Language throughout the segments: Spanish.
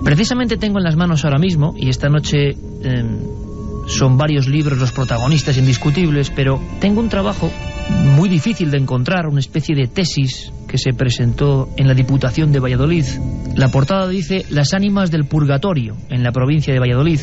Precisamente tengo en las manos ahora mismo, y esta noche son varios libros los protagonistas indiscutibles, pero tengo un trabajo muy difícil de encontrar, una especie de tesis que se presentó en la Diputación de Valladolid. La portada dice Las ánimas del purgatorio, en la provincia de Valladolid,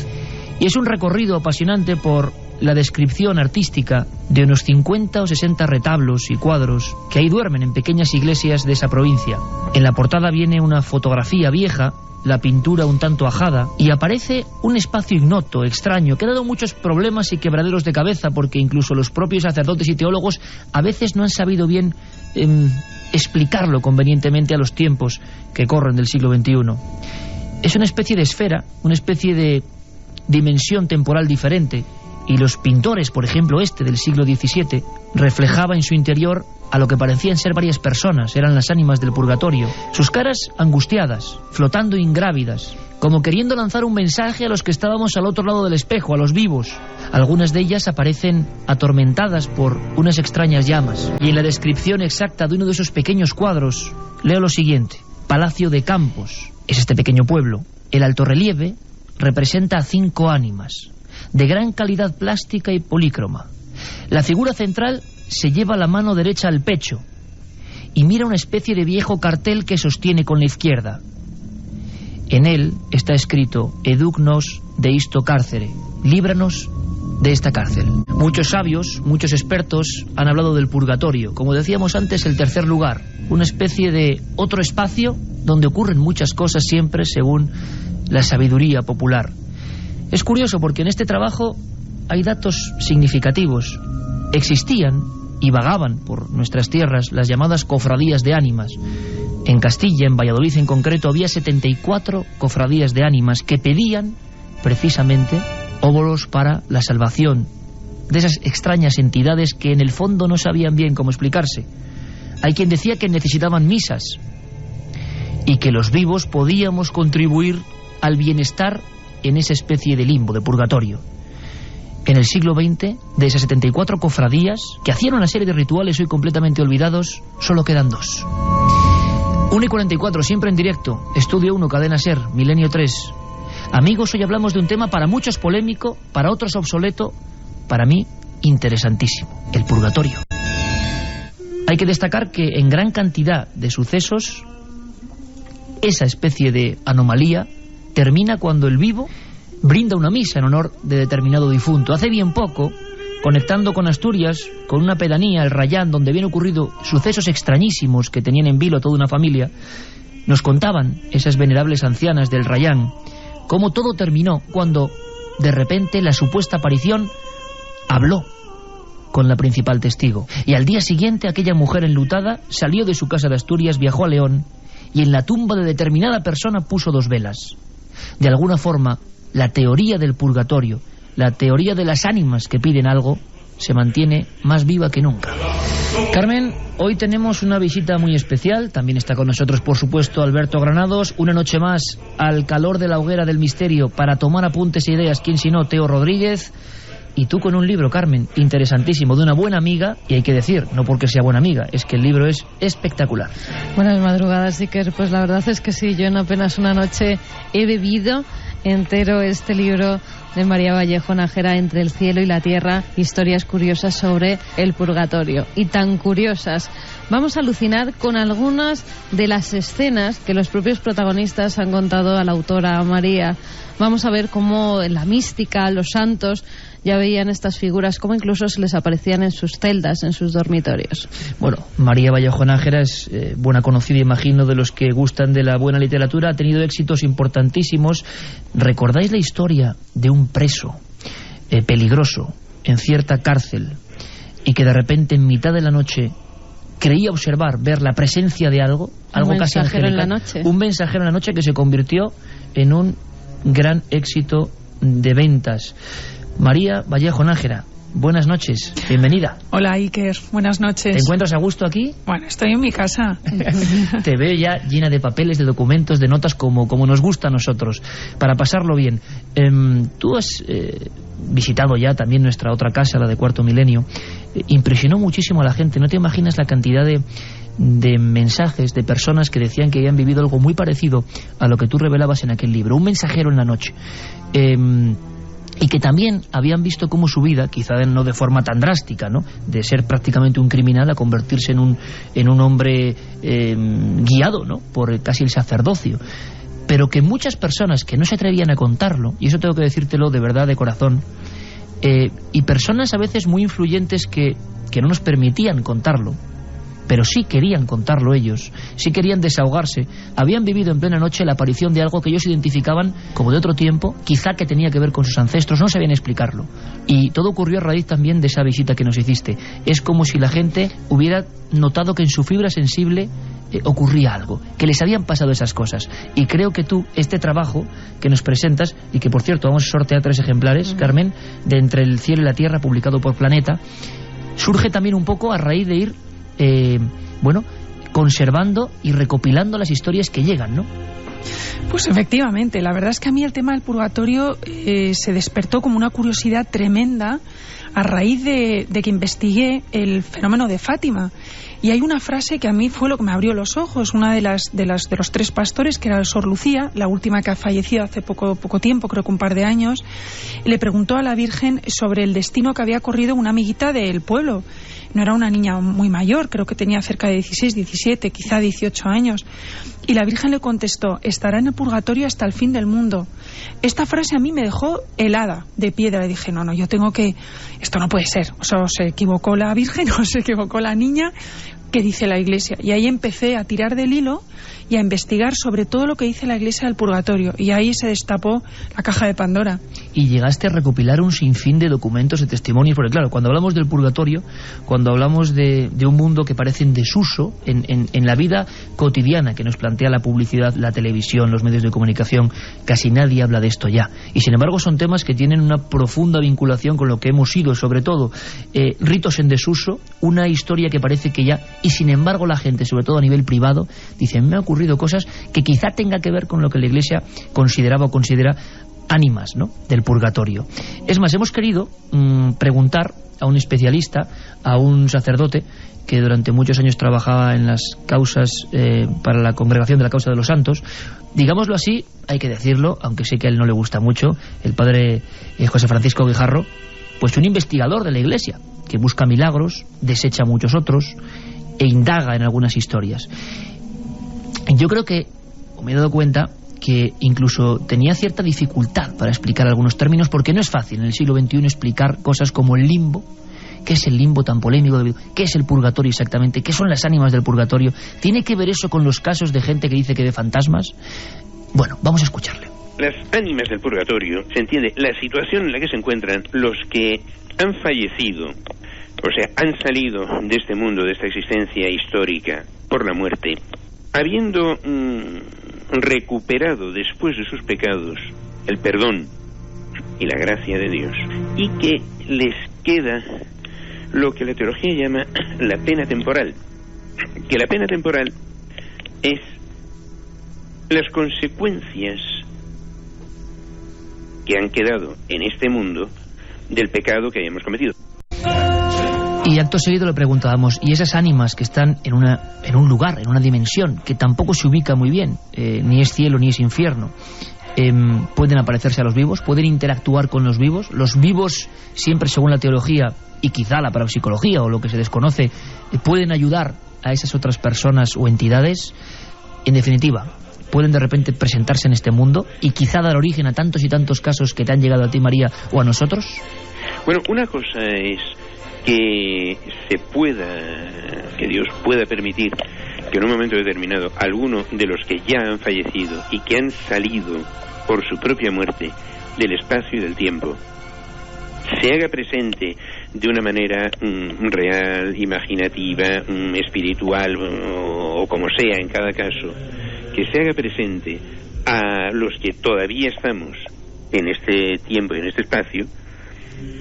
y es un recorrido apasionante por la descripción artística de unos 50 o 60 retablos y cuadros que ahí duermen en pequeñas iglesias de esa provincia. En la portada viene una fotografía vieja, la pintura un tanto ajada, y aparece un espacio ignoto, extraño, que ha dado muchos problemas y quebraderos de cabeza, porque incluso los propios sacerdotes y teólogos a veces no han sabido bien explicarlo convenientemente a los tiempos que corren del siglo XXI. Es una especie de esfera, una especie de dimensión temporal diferente, y los pintores, por ejemplo del siglo XVII, reflejaba en su interior a lo que parecían ser varias personas. Eran las ánimas del purgatorio, sus caras angustiadas, flotando ingrávidas, como queriendo lanzar un mensaje a los que estábamos al otro lado del espejo, a los vivos. Algunas de ellas aparecen atormentadas por unas extrañas llamas, y en la descripción exacta de uno de esos pequeños cuadros leo lo siguiente: Palacio de Campos, es este pequeño pueblo. El altorrelieve representa a 5 ánimas de gran calidad plástica y polícroma. La figura central se lleva la mano derecha al pecho y mira una especie de viejo cartel que sostiene con la izquierda. En él está escrito: Educ nos de isto cárcere, líbranos de esta cárcel. Muchos sabios, muchos expertos han hablado del purgatorio, como decíamos antes, el tercer lugar, una especie de otro espacio donde ocurren muchas cosas siempre según la sabiduría popular. Es curioso porque en este trabajo hay datos significativos. Existían y vagaban por nuestras tierras las llamadas cofradías de ánimas. En Castilla, en Valladolid en concreto, había 74 cofradías de ánimas que pedían precisamente óbolos para la salvación de esas extrañas entidades que en el fondo no sabían bien cómo explicarse. Hay quien decía que necesitaban misas y que los vivos podíamos contribuir al bienestar en esa especie de limbo, de purgatorio. En el siglo XX, de esas 74 cofradías que hacían una serie de rituales hoy completamente olvidados, solo quedan 2. 1:44, siempre en directo, Estudio 1, Cadena SER, Milenio 3. Amigos, hoy hablamos de un tema para muchos polémico, para otros obsoleto, para mí interesantísimo: el purgatorio. Hay que destacar que en gran cantidad de sucesos, esa especie de anomalía termina cuando el vivo brinda una misa en honor de determinado difunto. Hace bien poco, conectando con Asturias, con una pedanía, el Rayán, donde habían ocurrido sucesos extrañísimos que tenían en vilo a toda una familia, nos contaban esas venerables ancianas del Rayán cómo todo terminó cuando, de repente, la supuesta aparición habló con la principal testigo. Y al día siguiente, aquella mujer enlutada salió de su casa de Asturias, viajó a León, y en la tumba de determinada persona puso 2 velas. De alguna forma, la teoría del purgatorio, la teoría de las ánimas que piden algo, se mantiene más viva que nunca. Carmen, hoy tenemos una visita muy especial. También está con nosotros, por supuesto, Alberto Granados. Una noche más al calor de la hoguera del misterio para tomar apuntes e ideas. ¿Quién si no? Teo Rodríguez. Y tú con un libro, Carmen, interesantísimo, de una buena amiga. Y hay que decir, no porque sea buena amiga, es que el libro es espectacular. Buenas madrugadas, Iker. Pues la verdad es que sí, yo en apenas una noche he bebido entero este libro de María Vallejo Nájera, Entre el cielo y la tierra, historias curiosas sobre el purgatorio. Y tan curiosas. Vamos a alucinar con algunas de las escenas que los propios protagonistas han contado a la autora María. Vamos a ver cómo en la mística, los santos ya veían estas figuras, cómo incluso se les aparecían en sus celdas, en sus dormitorios. Bueno, María Vallejo Nájera es buena conocida, imagino, de los que gustan de la buena literatura. Ha tenido éxitos importantísimos. ¿Recordáis la historia de un preso peligroso en cierta cárcel y que de repente en mitad de la noche creía ver la presencia de algo casi angelical? En la noche. Un mensajero en la noche que se convirtió en un gran éxito de ventas. María Vallejo Nájera, buenas noches, bienvenida. Hola, Iker, buenas noches. ¿Te encuentras a gusto aquí? Bueno, estoy en mi casa. Te veo ya llena de papeles, de documentos, de notas, como nos gusta a nosotros, para pasarlo bien. Tú has visitado ya también nuestra otra casa, la de Cuarto Milenio. impresionó muchísimo a la gente. No te imaginas la cantidad de mensajes de personas que decían que habían vivido algo muy parecido a lo que tú revelabas en aquel libro, un mensajero en la noche, y que también habían visto cómo su vida, quizá no de forma tan drástica, ¿no?, de ser prácticamente un criminal a convertirse en un hombre guiado, ¿no?, por casi el sacerdocio, pero que muchas personas que no se atrevían a contarlo, y eso tengo que decírtelo de verdad, de corazón, y personas a veces muy influyentes que no nos permitían contarlo, pero sí querían contarlo ellos, sí querían desahogarse, habían vivido en plena noche la aparición de algo que ellos identificaban como de otro tiempo, quizá que tenía que ver con sus ancestros, no sabían explicarlo. Y todo ocurrió a raíz también de esa visita que nos hiciste. Es como si la gente hubiera notado que en su fibra sensible ocurría algo, que les habían pasado esas cosas. Y creo que tú, este trabajo que nos presentas, y que por cierto vamos a sortear 3 ejemplares, Carmen, de Entre el cielo y la tierra, publicado por Planeta, surge también un poco a raíz de ir conservando y recopilando las historias que llegan, ¿no? Pues efectivamente, la verdad es que a mí el tema del purgatorio se despertó como una curiosidad tremenda a raíz de que investigué el fenómeno de Fátima. Y hay una frase que a mí fue lo que me abrió los ojos. Una de los 3 pastores, que era el Sor Lucía, la última que ha fallecido hace poco tiempo, creo que un par de años, le preguntó a la Virgen sobre el destino que había corrido una amiguita del pueblo. No era una niña muy mayor, creo que tenía cerca de 16, 17, quizá 18 años. Y la Virgen le contestó: estará en el purgatorio hasta el fin del mundo. Esta frase a mí me dejó helada, de piedra. Le dije, no, yo tengo que... Esto no puede ser. O sea, se equivocó la Virgen o se equivocó la niña. ¿Qué dice la Iglesia? Y ahí empecé a tirar del hilo y a investigar sobre todo lo que dice la Iglesia del purgatorio. Y ahí se destapó la caja de Pandora. Y llegaste a recopilar un sinfín de documentos, de testimonios, porque claro, cuando hablamos del purgatorio, cuando hablamos de un mundo que parece en desuso en la vida cotidiana que nos plantea la publicidad, la televisión, los medios de comunicación, casi nadie habla de esto ya. Y sin embargo son temas que tienen una profunda vinculación con lo que hemos sido, sobre todo ritos en desuso, una historia que parece que ya... Y sin embargo la gente, sobre todo a nivel privado, dice, me han ocurrido cosas que quizá tenga que ver con lo que la Iglesia consideraba o considera ánimas, ¿no?, del purgatorio. Es más, hemos querido preguntar a un especialista, a un sacerdote que durante muchos años trabajaba en las causas para la Congregación de la Causa de los Santos, digámoslo así, hay que decirlo, aunque sé que a él no le gusta mucho, el padre José Francisco Guijarro, pues un investigador de la Iglesia, que busca milagros, desecha muchos otros e indaga en algunas historias. Yo creo que, me he dado cuenta, que incluso tenía cierta dificultad para explicar algunos términos, porque no es fácil en el siglo XXI explicar cosas como el limbo. ¿Qué es el limbo tan polémico? ¿Qué es el purgatorio exactamente? ¿Qué son las ánimas del purgatorio? ¿Tiene que ver eso con los casos de gente que dice que ve fantasmas? Bueno, vamos a escucharle. Las ánimas del purgatorio, se entiende, la situación en la que se encuentran los que han fallecido, o sea, han salido de este mundo, de esta existencia histórica por la muerte, habiendo recuperado después de sus pecados el perdón y la gracia de Dios, y que les queda lo que la teología llama la pena temporal, que la pena temporal es las consecuencias que han quedado en este mundo del pecado que hayamos cometido. Y acto seguido le preguntábamos, ¿y esas ánimas que están en un lugar, en una dimensión, que tampoco se ubica muy bien, ni es cielo ni es infierno, pueden aparecerse a los vivos, pueden interactuar con los vivos? Los vivos, siempre según la teología y quizá la parapsicología o lo que se desconoce, pueden ayudar a esas otras personas o entidades. En definitiva, pueden de repente presentarse en este mundo y quizá dar origen a tantos y tantos casos que te han llegado a ti, María, o a nosotros. Bueno, una cosa es que que Dios pueda permitir que en un momento determinado alguno de los que ya han fallecido y que han salido por su propia muerte del espacio y del tiempo se haga presente de una manera real, imaginativa, espiritual o como sea en cada caso, que se haga presente a los que todavía estamos en este tiempo y en este espacio.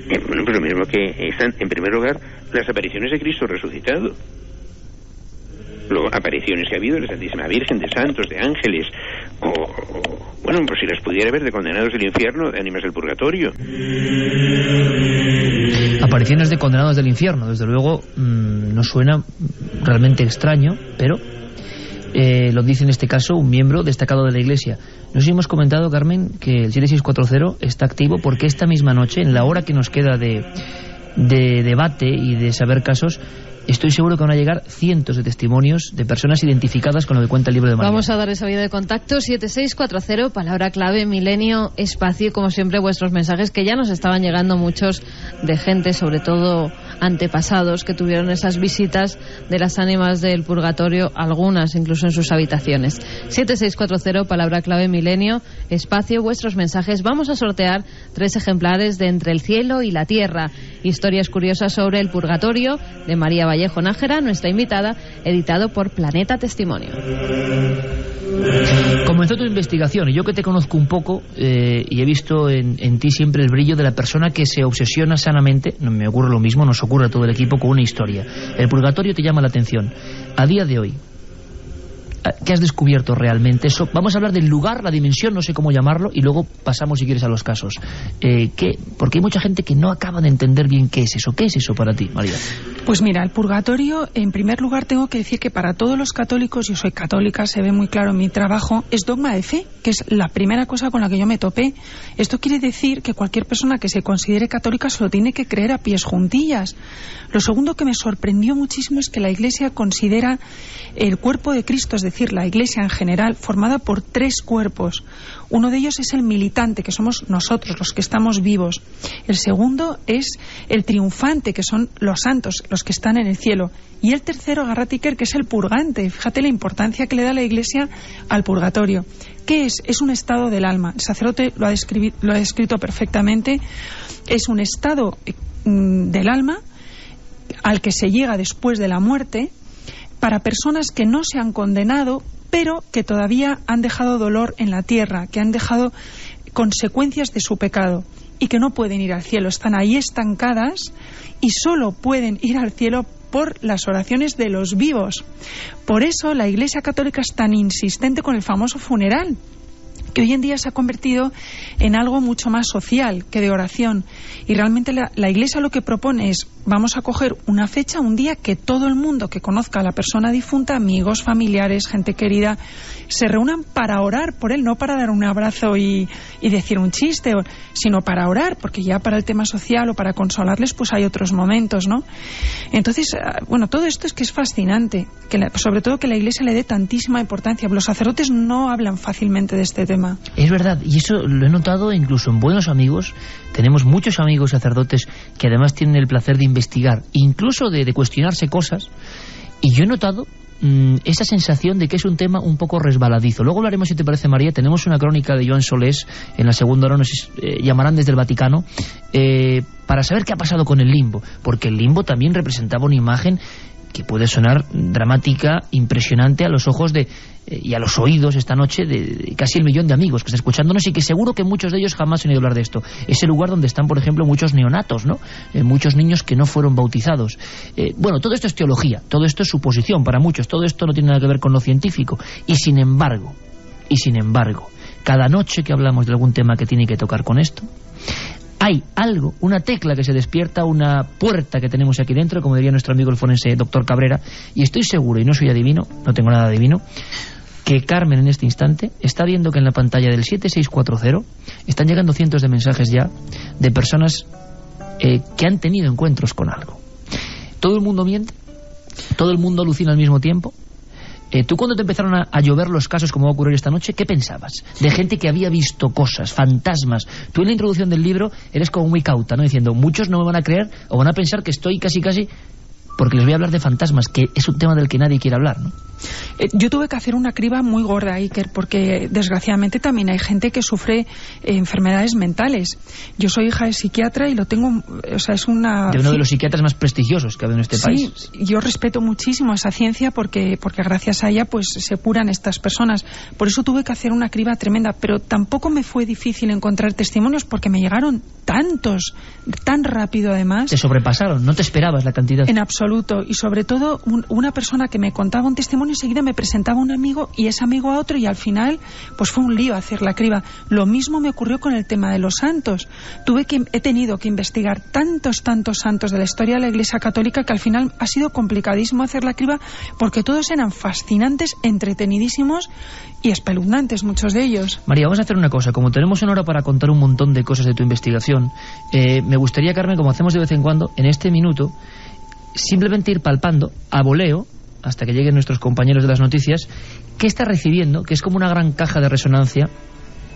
Bueno, pues lo mismo que están, en primer lugar, las apariciones de Cristo resucitado. Luego, apariciones que ha habido de la Santísima Virgen, de santos, de ángeles, bueno, pues si las pudiera ver de condenados del infierno, de ánimas del purgatorio. Apariciones de condenados del infierno, desde luego, no suena realmente extraño, pero lo dice en este caso un miembro destacado de la Iglesia. Nos hemos comentado, Carmen, que el 7640 está activo porque esta misma noche, en la hora que nos queda de debate y de saber casos, estoy seguro que van a llegar cientos de testimonios de personas identificadas con lo que cuenta el libro de María. Vamos a dar esa vía de contacto, 7640, palabra clave, milenio, espacio, y como siempre vuestros mensajes, que ya nos estaban llegando muchos de gente, sobre todo antepasados, que tuvieron esas visitas de las ánimas del purgatorio, algunas incluso en sus habitaciones. 7640, palabra clave, milenio, espacio, vuestros mensajes. Vamos a sortear 3 ejemplares de Entre el cielo y la tierra, historias curiosas sobre el purgatorio, de María Vallejo Nájera, nuestra invitada, editado por Planeta Testimonio. Comenzó tu investigación, y yo que te conozco un poco, y he visto en ti siempre el brillo de la persona que se obsesiona sanamente, no me ocurre lo mismo, nos ocurre a todo el equipo, con una historia. El purgatorio te llama la atención. A día de hoy, ¿qué has descubierto realmente? Eso, vamos a hablar del lugar, la dimensión, no sé cómo llamarlo, y luego pasamos, si quieres, a los casos. Porque hay mucha gente que no acaba de entender bien qué es eso. ¿Qué es eso para ti, María? Pues mira, el purgatorio, en primer lugar, tengo que decir que para todos los católicos, yo soy católica, se ve muy claro en mi trabajo, es dogma de fe, que es la primera cosa con la que yo me topé. Esto quiere decir que cualquier persona que se considere católica se lo tiene que creer a pies juntillas. Lo segundo que me sorprendió muchísimo es que la Iglesia considera el cuerpo de Cristo, es decir, la Iglesia en general, formada por 3 cuerpos. Uno de ellos es el militante, que somos nosotros, los que estamos vivos. El segundo es el triunfante, que son los santos, los que están en el cielo. Y el tercero, Agarratiker, que es el purgante. Fíjate la importancia que le da la Iglesia al purgatorio. ¿Qué es? Es un estado del alma. El sacerdote lo ha descrito perfectamente. Es un estado del alma al que se llega después de la muerte, para personas que no se han condenado, pero que todavía han dejado dolor en la tierra, que han dejado consecuencias de su pecado y que no pueden ir al cielo. Están ahí estancadas y solo pueden ir al cielo por las oraciones de los vivos. Por eso la Iglesia Católica es tan insistente con el famoso funeral, que hoy en día se ha convertido en algo mucho más social que de oración. Y realmente la Iglesia lo que propone es, vamos a coger una fecha, un día que todo el mundo que conozca a la persona difunta, amigos, familiares, gente querida, se reúnan para orar por él, no para dar un abrazo y decir un chiste, sino para orar, porque ya para el tema social o para consolarles pues hay otros momentos, ¿no? Entonces, bueno, todo esto es que es fascinante, sobre todo que la Iglesia le dé tantísima importancia. Los sacerdotes no hablan fácilmente de este tema. Es verdad, y eso lo he notado incluso en buenos amigos. Tenemos muchos amigos sacerdotes que además tienen el placer de investigar, incluso de cuestionarse cosas, y yo he notado esa sensación de que es un tema un poco resbaladizo. Luego hablaremos, si te parece, María. Tenemos una crónica de Joan Solés en la segunda hora, nos llamarán desde el Vaticano, para saber qué ha pasado con el limbo, porque el limbo también representaba una imagen que puede sonar dramática, impresionante a los ojos y a los oídos esta noche de casi 1 millón de amigos que están escuchándonos, y que seguro que muchos de ellos jamás han oído hablar de esto. Es el lugar donde están, por ejemplo, muchos neonatos, ¿no? Muchos niños que no fueron bautizados. Bueno, todo esto es teología, todo esto es suposición para muchos, todo esto no tiene nada que ver con lo científico. Y sin embargo, cada noche que hablamos de algún tema que tiene que tocar con esto, hay algo, una tecla que se despierta, una puerta que tenemos aquí dentro, como diría nuestro amigo el forense doctor Cabrera, y estoy seguro, y no soy adivino, no tengo nada de adivino, que Carmen en este instante está viendo que en la pantalla del 7640 están llegando cientos de mensajes ya de personas que han tenido encuentros con algo. ¿Todo el mundo miente? ¿Todo el mundo alucina al mismo tiempo? ¿Tú cuando te empezaron a llover los casos, como va a ocurrir esta noche, qué pensabas? De gente que había visto cosas, fantasmas. Tú en la introducción del libro eres como muy cauta, ¿no? Diciendo, muchos no me van a creer o van a pensar que estoy casi porque les voy a hablar de fantasmas, que es un tema del que nadie quiere hablar, ¿no? Yo tuve que hacer una criba muy gorda, Iker, porque desgraciadamente también hay gente que sufre enfermedades mentales. Yo soy hija de psiquiatra y lo tengo, o sea, es una... De uno de los psiquiatras más prestigiosos que ha habido en este país. Sí, yo respeto muchísimo esa ciencia porque gracias a ella pues se curan estas personas. Por eso tuve que hacer una criba tremenda, pero tampoco me fue difícil encontrar testimonios porque me llegaron tantos, tan rápido además. Te sobrepasaron, no te esperabas la cantidad. En absoluto. absoluto. Y sobre todo una persona que me contaba un testimonio, enseguida me presentaba un amigo y ese amigo a otro, y al final pues fue un lío hacer la criba. Lo mismo me ocurrió con el tema de los santos. He tenido que investigar tantos santos de la historia de la Iglesia Católica que al final ha sido complicadísimo hacer la criba, porque todos eran fascinantes, entretenidísimos y espeluznantes, muchos de ellos. María, vamos a hacer una cosa. Como tenemos una hora para contar un montón de cosas de tu investigación, me gustaría, Carmen, como hacemos de vez en cuando, en este minuto, simplemente ir palpando a voleo, hasta que lleguen nuestros compañeros de las noticias, qué está recibiendo, que es como una gran caja de resonancia.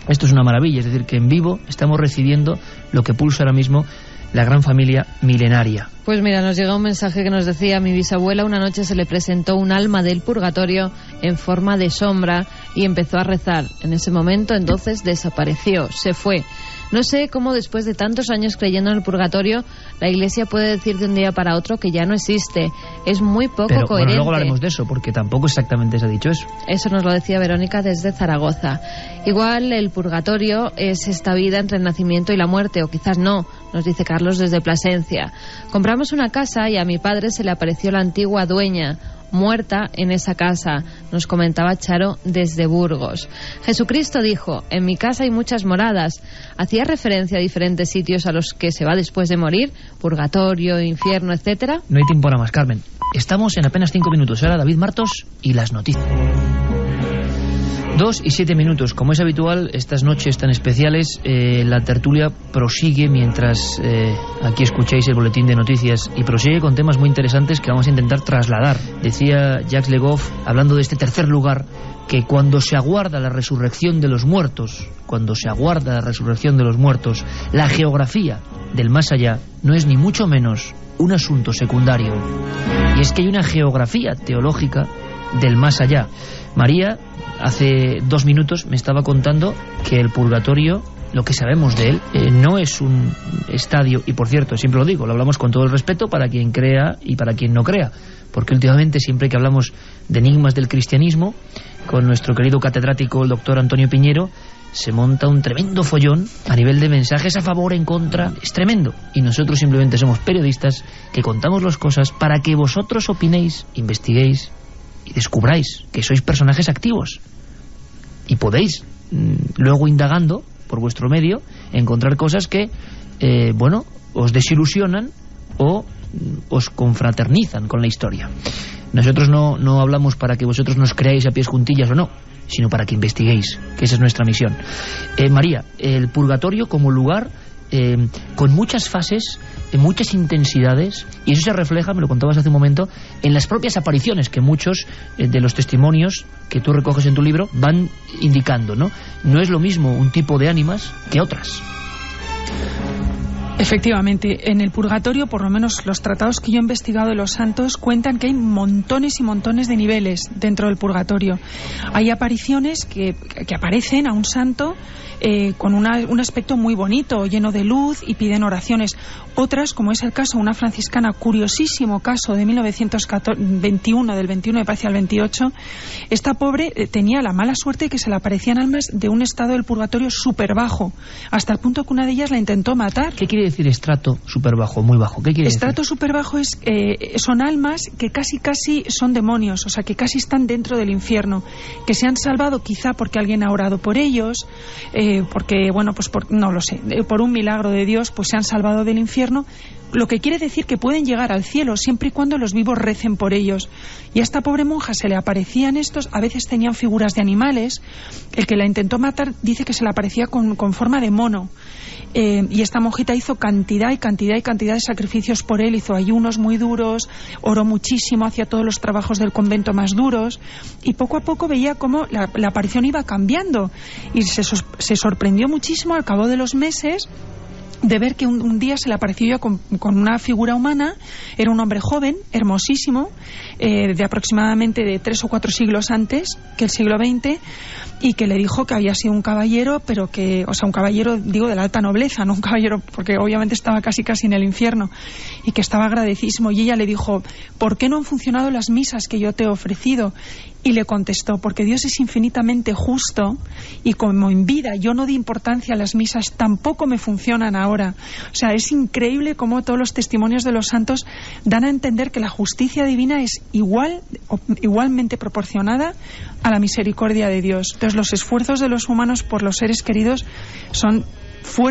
Esto es una maravilla, es decir, que en vivo estamos recibiendo lo que pulsa ahora mismo la gran familia milenaria. Pues mira, nos llega un mensaje que nos decía: a mi bisabuela una noche se le presentó un alma del purgatorio en forma de sombra y empezó a rezar. En ese momento entonces desapareció, se fue. No sé cómo después de tantos años creyendo en el purgatorio, la Iglesia puede decir de un día para otro que ya no existe. Es muy poco coherente. Bueno, luego hablaremos de eso, porque tampoco exactamente se ha dicho eso. Eso nos lo decía Verónica desde Zaragoza. Igual el purgatorio es esta vida entre el nacimiento y la muerte, o quizás no, nos dice Carlos desde Plasencia. Compramos una casa y a mi padre se le apareció la antigua dueña, muerta en esa casa, nos comentaba Charo desde Burgos. Jesucristo dijo: en mi casa hay muchas moradas. Hacía referencia a diferentes sitios a los que se va después de morir, purgatorio, infierno, etcétera. No hay tiempo para más, Carmen. Estamos en apenas 5 minutos. Ahora David Martos y las noticias. 2 y 7 minutos. Como es habitual, estas noches tan especiales, la tertulia prosigue mientras aquí escucháis el boletín de noticias, y prosigue con temas muy interesantes que vamos a intentar trasladar. Decía Jacques Le Goff, hablando de este tercer lugar, que cuando se aguarda la resurrección de los muertos, la geografía del más allá no es ni mucho menos un asunto secundario. Y es que hay una geografía teológica del más allá. María, hace 2 minutos, me estaba contando que el purgatorio, lo que sabemos de él, no es un estadio, y por cierto, siempre lo digo, lo hablamos con todo el respeto para quien crea y para quien no crea, porque últimamente siempre que hablamos de enigmas del cristianismo, con nuestro querido catedrático, el doctor Antonio Piñero, se monta un tremendo follón a nivel de mensajes a favor, en contra, es tremendo. Y nosotros simplemente somos periodistas que contamos las cosas para que vosotros opinéis, investiguéis y descubráis que sois personajes activos. Y podéis, luego indagando por vuestro medio, encontrar cosas que, os desilusionan o os confraternizan con la historia. Nosotros no hablamos para que vosotros nos creáis a pies juntillas o no, sino para que investiguéis, que esa es nuestra misión. María, el purgatorio como lugar con muchas fases, muchas intensidades, y eso se refleja, me lo contabas hace un momento, en las propias apariciones que muchos de los testimonios que tú recoges en tu libro van indicando, ¿no? No es lo mismo un tipo de ánimas que otras. Efectivamente, en el purgatorio, por lo menos los tratados que yo he investigado de los santos, cuentan que hay montones y montones de niveles dentro del purgatorio. Hay apariciones que aparecen a un santo con un aspecto muy bonito, lleno de luz, y piden oraciones. Otras, como es el caso de una franciscana, curiosísimo caso de 1921, del 21 me parece al 28, esta pobre tenía la mala suerte de que se le aparecían almas de un estado del purgatorio súper bajo, hasta el punto que una de ellas la intentó matar. ¿Qué quiere decir estrato súper bajo, muy bajo? ¿Qué quiere estrato decir? Súper bajo son almas que casi son demonios, o sea, que casi están dentro del infierno, que se han salvado quizá porque alguien ha orado por ellos, porque, no lo sé, por un milagro de Dios, pues se han salvado del infierno, lo que quiere decir que pueden llegar al cielo siempre y cuando los vivos recen por ellos. Y a esta pobre monja se le aparecían estos, a veces tenían figuras de animales. El que la intentó matar dice que se le aparecía con forma de mono. Y esta monjita hizo cantidad de sacrificios por él, hizo ayunos muy duros, oró muchísimo, hacía todos los trabajos del convento más duros, y poco a poco veía cómo la aparición iba cambiando, y se sorprendió muchísimo al cabo de los meses de ver que un día se le apareció ya con una figura humana. Era un hombre joven, hermosísimo, de aproximadamente de 3 o 4 siglos antes que el siglo XX, y que le dijo que había sido un caballero, pero que, o sea, un caballero, digo, de la alta nobleza, no un caballero, porque obviamente estaba casi en el infierno, y que estaba agradecidísimo. Y ella le dijo: ¿por qué no han funcionado las misas que yo te he ofrecido? Y le contestó: porque Dios es infinitamente justo, y como en vida yo no di importancia a las misas, tampoco me funcionan ahora. O sea, es increíble cómo todos los testimonios de los santos dan a entender que la justicia divina es igualmente proporcionada a la misericordia de Dios. Entonces, los esfuerzos de los humanos por los seres queridos son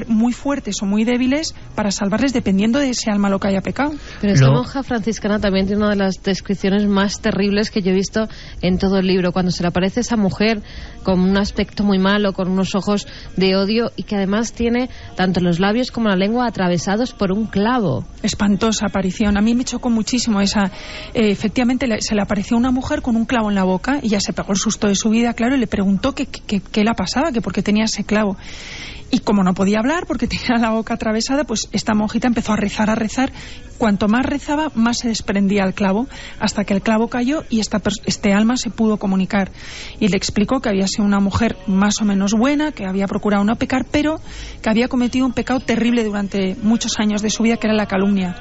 muy fuertes o muy débiles para salvarles, dependiendo de ese alma lo que haya pecado. Pero esta monja franciscana también tiene una de las descripciones más terribles que yo he visto en todo el libro, cuando se le aparece esa mujer con un aspecto muy malo, con unos ojos de odio, y que además tiene tanto los labios como la lengua atravesados por un clavo. Espantosa aparición. A mí me chocó muchísimo esa. Efectivamente, se le apareció una mujer con un clavo en la boca, y ya se pegó el susto de su vida, claro, y le preguntó qué la pasaba, que por qué tenía ese clavo. Y como no podía hablar porque tenía la boca atravesada, pues esta monjita empezó a rezar. Cuanto más rezaba, más se desprendía el clavo, hasta que el clavo cayó y este alma se pudo comunicar. Y le explicó que había sido una mujer más o menos buena, que había procurado no pecar, pero que había cometido un pecado terrible durante muchos años de su vida, que era la calumnia.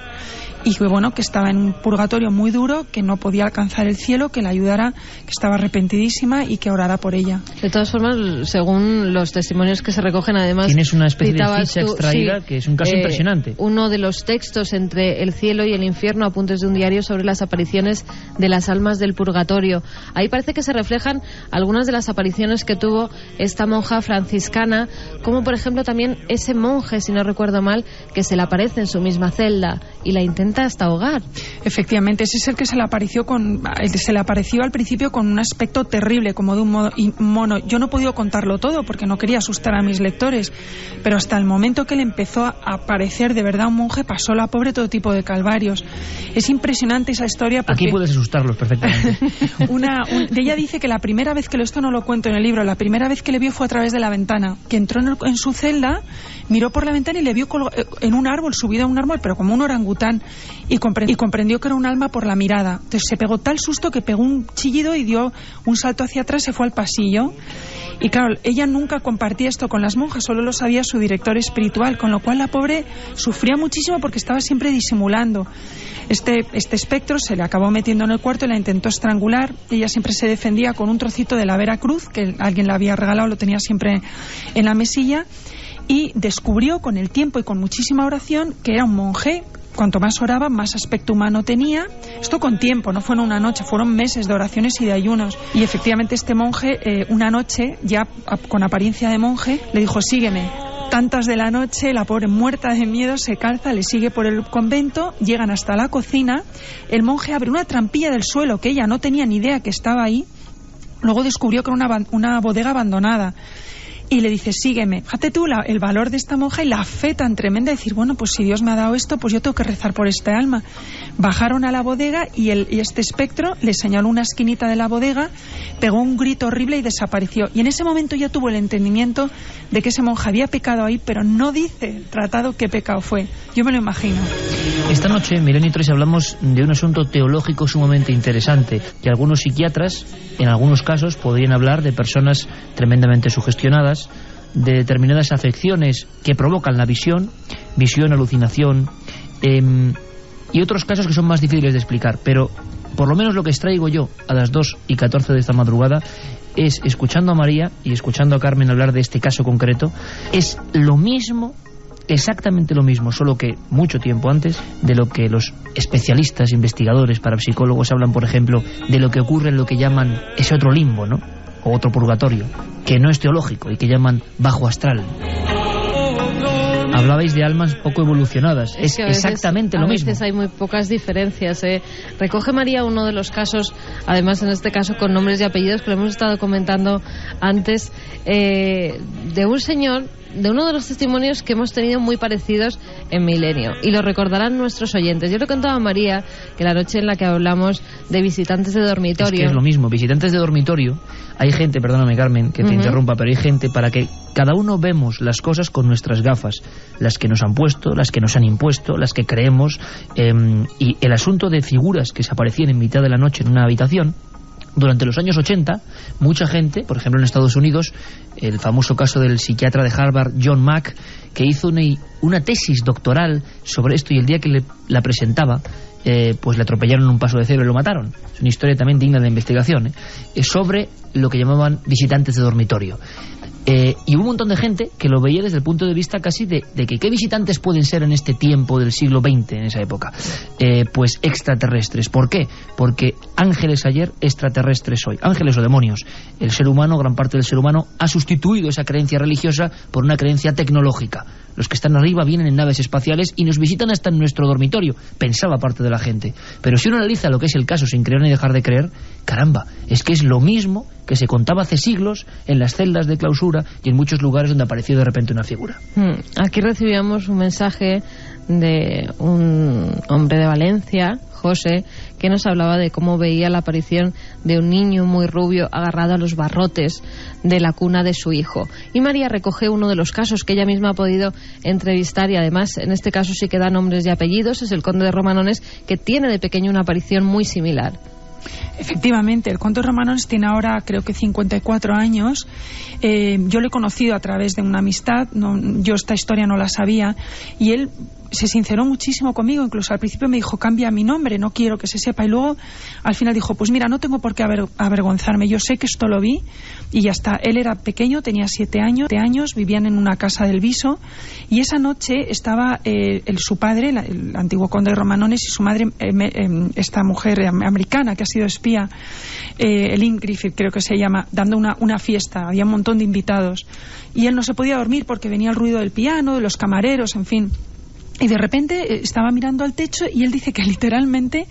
Y que bueno, que estaba en un purgatorio muy duro, que no podía alcanzar el cielo, que la ayudara, que estaba arrepentidísima y que orara por ella. De todas formas, según los testimonios que se recogen, además... Tienes una especie de ficha extraída, sí, que es un caso impresionante. Uno de los textos entre el cielo y el infierno, apuntes de un diario sobre las apariciones de las almas del purgatorio. Ahí parece que se reflejan algunas de las apariciones que tuvo esta monja franciscana, como por ejemplo también ese monje, si no recuerdo mal, que se le aparece en su misma celda y la intenta hasta ahogar. Efectivamente, ese es el que se le apareció al principio con un aspecto terrible, como de un mono. Yo no he podido contarlo todo porque no quería asustar a mis lectores, pero hasta el momento que le empezó a aparecer de verdad un monje, pasó la pobre todo tipo de calvarios. Es impresionante esa historia porque... Aquí puedes asustarlos perfectamente. Ella dice que la primera vez que esto no lo cuento en el libro, la primera vez que le vio fue a través de la ventana, que entró en su celda, miró por la ventana y le vio en un árbol, subido a un árbol, pero como un orangután, y comprendió que era un alma por la mirada. Entonces se pegó tal susto que pegó un chillido y dio un salto hacia atrás, se fue al pasillo. Y claro, ella nunca compartía esto con las monjas, solo lo sabía su director espiritual, con lo cual la pobre sufría muchísimo porque estaba siempre disimulando. Este espectro se le acabó metiendo en el cuarto y la intentó estrangular. Ella siempre se defendía con un trocito de la Vera Cruz, que alguien le había regalado, lo tenía siempre en la mesilla, y descubrió con el tiempo y con muchísima oración que era un monje. Cuanto más oraba, más aspecto humano tenía. Esto con tiempo, no fue en una noche, fueron meses de oraciones y de ayunos. Y efectivamente este monje, una noche, ya con apariencia de monje, le dijo: sígueme. Tantas de la noche, la pobre muerta de miedo se calza, le sigue por el convento, llegan hasta la cocina, el monje abre una trampilla del suelo que ella no tenía ni idea que estaba ahí, luego descubrió que era una bodega abandonada. Y le dice: sígueme. Fíjate tú el valor de esta monja y la fe tan tremenda de decir: bueno, pues si Dios me ha dado esto, pues yo tengo que rezar por este alma. Bajaron a la bodega y este espectro le señaló una esquinita de la bodega, pegó un grito horrible y desapareció. Y en ese momento ya tuvo el entendimiento de que ese monje había pecado ahí, pero no dice el tratado qué pecado fue. Yo me lo imagino. Esta noche, Milenio 3, hablamos de un asunto teológico sumamente interesante, que algunos psiquiatras, en algunos casos, podrían hablar de personas tremendamente sugestionadas, de determinadas afecciones que provocan la visión, alucinación, y otros casos que son más difíciles de explicar. Pero por lo menos lo que extraigo yo a las 2:14 de esta madrugada es, escuchando a María y escuchando a Carmen hablar de este caso concreto, es lo mismo, exactamente lo mismo, solo que mucho tiempo antes de lo que los especialistas, investigadores, parapsicólogos hablan, por ejemplo, de lo que ocurre en lo que llaman ese otro limbo, ¿no?, o otro purgatorio, que no es teológico y que llaman bajo astral. Hablabais de almas poco evolucionadas. Es exactamente lo mismo. A veces hay muy pocas diferencias. Recoge María uno de los casos, además en este caso con nombres y apellidos, que lo hemos estado comentando antes, de un señor, de uno de los testimonios que hemos tenido muy parecidos en Milenio, y lo recordarán nuestros oyentes. Yo le contaba a María que la noche en la que hablamos de visitantes de dormitorio... Es que es lo mismo, visitantes de dormitorio. Hay gente, perdóname Carmen que te interrumpa, pero hay gente para que cada uno vemos las cosas con nuestras gafas, las que nos han puesto, las que nos han impuesto, las que creemos, y el asunto de figuras que se aparecían en mitad de la noche en una habitación, Durante los años 80, mucha gente, por ejemplo en Estados Unidos, el famoso caso del psiquiatra de Harvard, John Mack, que hizo una tesis doctoral sobre esto, y el día que la presentaba, pues le atropellaron en un paso de cebra y lo mataron. Es una historia también digna de investigación, sobre lo que llamaban visitantes de dormitorio. Y hubo un montón de gente que lo veía desde el punto de vista casi de que qué visitantes pueden ser en este tiempo del siglo XX, en esa época. Pues extraterrestres. ¿Por qué? Porque ángeles ayer, extraterrestres hoy. Ángeles o demonios. El ser humano, gran parte del ser humano, ha sustituido esa creencia religiosa por una creencia tecnológica. Los que están arriba vienen en naves espaciales y nos visitan hasta en nuestro dormitorio, pensaba parte de la gente. Pero si uno analiza lo que es el caso sin creer ni dejar de creer, caramba, es que es lo mismo que se contaba hace siglos en las celdas de clausura y en muchos lugares donde apareció de repente una figura. Aquí recibíamos un mensaje de un hombre de Valencia, José, que nos hablaba de cómo veía la aparición de un niño muy rubio agarrado a los barrotes de la cuna de su hijo. Y María recoge uno de los casos que ella misma ha podido entrevistar, y además en este caso sí que da nombres y apellidos. Es el conde de Romanones, que tiene de pequeño una aparición muy similar. Efectivamente, el conde de Romanones tiene ahora creo que 54 años. Yo lo he conocido a través de una amistad, yo esta historia no la sabía, y él se sinceró muchísimo conmigo. Incluso al principio me dijo: cambia mi nombre, no quiero que se sepa. Y luego al final dijo: pues mira, no tengo por qué avergonzarme, yo sé que esto lo vi. Y ya está. Él era pequeño, tenía 7 años, vivían en una casa del Viso, y esa noche estaba su padre, el antiguo conde de Romanones, y su madre, esta mujer americana que ha sido espía, Lynn Griffith creo que se llama, dando una fiesta. Había un montón de invitados y él no se podía dormir porque venía el ruido del piano, de los camareros, en fin. Y de repente estaba mirando al techo, y él dice que literalmente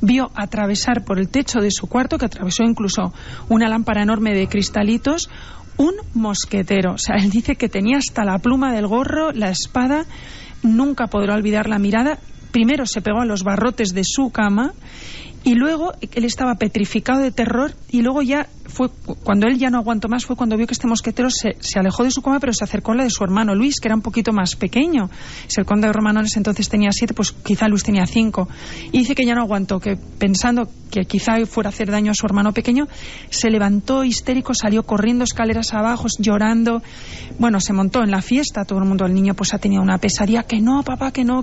vio atravesar por el techo de su cuarto, que atravesó incluso una lámpara enorme de cristalitos, un mosquetero. O sea, él dice que tenía hasta la pluma del gorro, la espada. Nunca podrá olvidar la mirada. Primero se pegó a los barrotes de su cama, y luego él estaba petrificado de terror, y luego ya fue cuando él ya no aguantó más, fue cuando vio que este mosquetero se alejó de su cama, pero se acercó a la de su hermano Luis, que era un poquito más pequeño. Si el conde de Romanones entonces tenía 7, pues quizá Luis tenía 5, y dice que ya no aguantó, que pensando que quizá fuera a hacer daño a su hermano pequeño, se levantó histérico, salió corriendo escaleras abajo, llorando. Bueno, se montó en la fiesta, todo el mundo, el niño pues ha tenido una pesadilla, que no, papá, que no.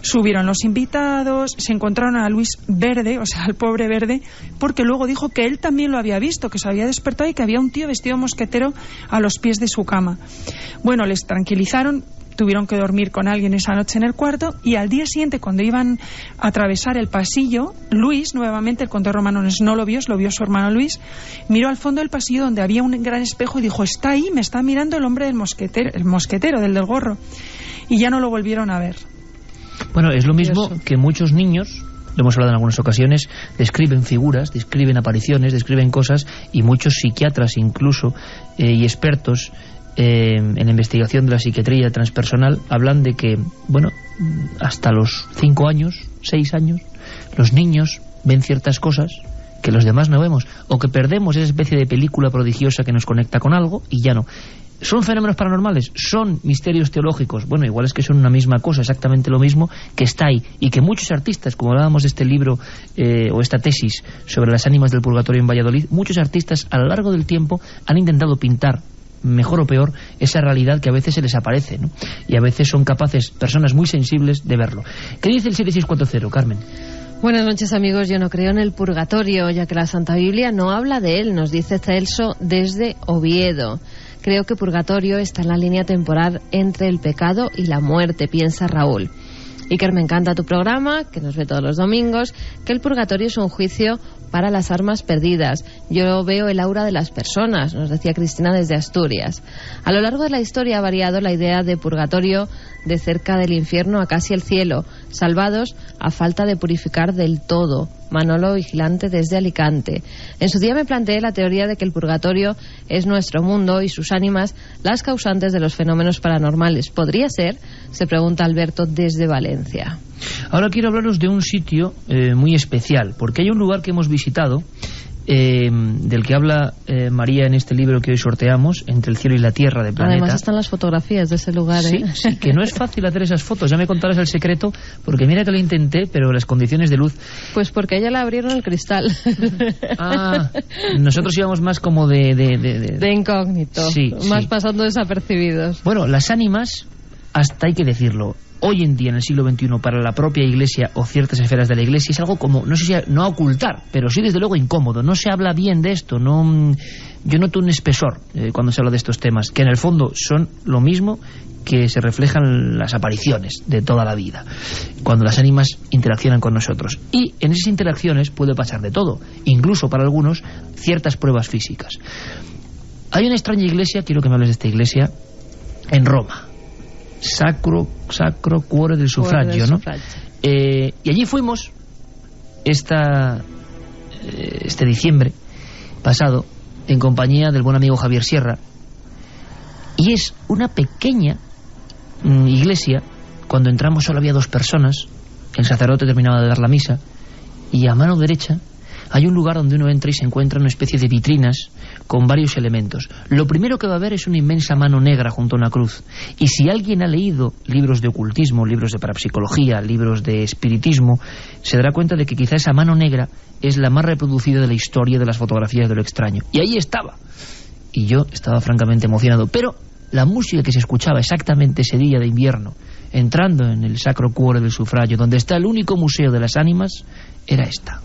Subieron los invitados, se encontraron a Luis verde, o sea, al pobre verde, porque luego dijo que él también lo había visto, que se había despertado y que había un tío vestido de mosquetero a los pies de su cama. Bueno, les tranquilizaron, tuvieron que dormir con alguien esa noche en el cuarto, y al día siguiente, cuando iban a atravesar el pasillo, Luis, nuevamente, el conde de Romanones no lo vio, lo vio su hermano Luis, miró al fondo del pasillo donde había un gran espejo y dijo: está ahí, me está mirando el hombre del mosquetero, el mosquetero del gorro. Y ya no lo volvieron a ver. Bueno, es lo mismo que muchos niños, lo hemos hablado en algunas ocasiones, describen figuras, describen apariciones, describen cosas, y muchos psiquiatras incluso y expertos en la investigación de la psiquiatría transpersonal hablan de que, bueno, hasta los 5 años, 6 años, los niños ven ciertas cosas que los demás no vemos, o que perdemos esa especie de película prodigiosa que nos conecta con algo y ya no. ¿Son fenómenos paranormales? ¿Son misterios teológicos? Bueno, igual es que son una misma cosa, exactamente lo mismo, que está ahí, y que muchos artistas, como hablábamos de este libro o esta tesis sobre las ánimas del purgatorio en Valladolid, muchos artistas a lo largo del tiempo han intentado pintar, mejor o peor, esa realidad que a veces se les aparece, ¿no? Y a veces son capaces, personas muy sensibles, de verlo. ¿Qué dice el 7640, Carmen? Buenas noches, amigos. Yo no creo en el purgatorio, ya que la Santa Biblia no habla de él, nos dice Celso desde Oviedo. Creo que purgatorio está en la línea temporal entre el pecado y la muerte, piensa Raúl. Iker, me encanta tu programa, que nos ve todos los domingos, que el purgatorio es un juicio para las almas perdidas. Yo veo el aura de las personas, nos decía Cristina desde Asturias. A lo largo de la historia ha variado la idea de purgatorio de cerca del infierno a casi el cielo, salvados a falta de purificar del todo. Manolo Vigilante desde Alicante. En su día me planteé la teoría de que el purgatorio es nuestro mundo y sus ánimas las causantes de los fenómenos paranormales. ¿Podría ser? Se pregunta Alberto desde Valencia. Ahora quiero hablaros de un sitio muy especial, porque hay un lugar que hemos visitado del que habla María en este libro que hoy sorteamos, Entre el cielo y la tierra, de Planeta. Además están las fotografías de ese lugar, sí, sí, que no es fácil hacer esas fotos. Ya me contarás el secreto, porque mira que lo intenté, pero las condiciones de luz... Pues porque a ella le abrieron el cristal. Nosotros íbamos más como de incógnito, sí, más sí. pasando desapercibidos. Bueno, las ánimas, hasta hay que decirlo, hoy en día en el siglo XXI para la propia Iglesia o ciertas esferas de la Iglesia es algo como, no sé si no a ocultar, pero sí desde luego incómodo. No se habla bien de esto, yo noto un espesor cuando se habla de estos temas, que en el fondo son lo mismo que se reflejan las apariciones de toda la vida, cuando las ánimas interaccionan con nosotros. Y en esas interacciones puede pasar de todo, incluso para algunos ciertas pruebas físicas. Hay una extraña iglesia, quiero que me hables de esta iglesia, en Roma. Sacro Cuore del Sufragio, ¿no? Y allí fuimos este diciembre pasado en compañía del buen amigo Javier Sierra, y es una pequeña iglesia. Cuando entramos solo había 2 personas, el sacerdote terminaba de dar la misa, y a mano derecha hay un lugar donde uno entra y se encuentra una especie de vitrinas con varios elementos. Lo primero que va a ver es una inmensa mano negra junto a una cruz. Y si alguien ha leído libros de ocultismo, libros de parapsicología, libros de espiritismo, se dará cuenta de que quizá esa mano negra es la más reproducida de la historia de las fotografías de lo extraño. Y ahí estaba. Y yo estaba francamente emocionado. Pero la música que se escuchaba exactamente ese día de invierno, entrando en el Sacro Cuore del Sufragio, donde está el único museo de las ánimas, era esta.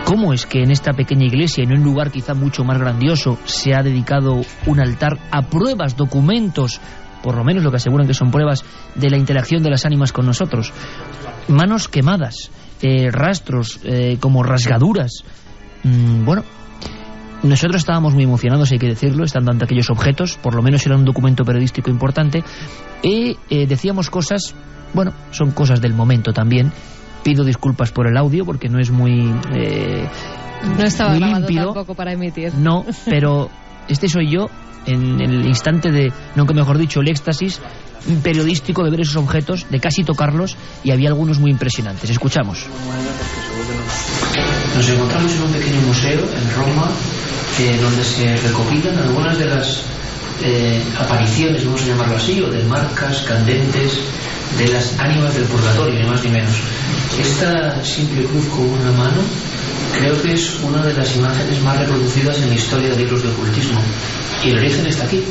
¿Cómo es que en esta pequeña iglesia, en un lugar quizá mucho más grandioso, se ha dedicado un altar a pruebas, documentos, por lo menos lo que aseguran que son pruebas de la interacción de las ánimas con nosotros? Manos quemadas, rastros como rasgaduras. Bueno, nosotros estábamos muy emocionados, hay que decirlo, estando ante aquellos objetos. Por lo menos era un documento periodístico importante. Y decíamos cosas, bueno, son cosas del momento también. Pido disculpas por el audio porque no es muy no estaba muy grabado límpido tampoco para emitir. No, pero este soy yo en el instante de, nunca mejor dicho, el éxtasis periodístico de ver esos objetos, de casi tocarlos, y había algunos muy impresionantes. Escuchamos. Nos encontramos en un pequeño museo en Roma, donde se recopilan algunas de las apariciones, vamos a llamarlo así, o de marcas candentes de las ánimas del purgatorio, ni más ni menos. Esta simple cruz con una mano creo que es una de las imágenes más reproducidas en la historia de libros de ocultismo, y el origen está aquí.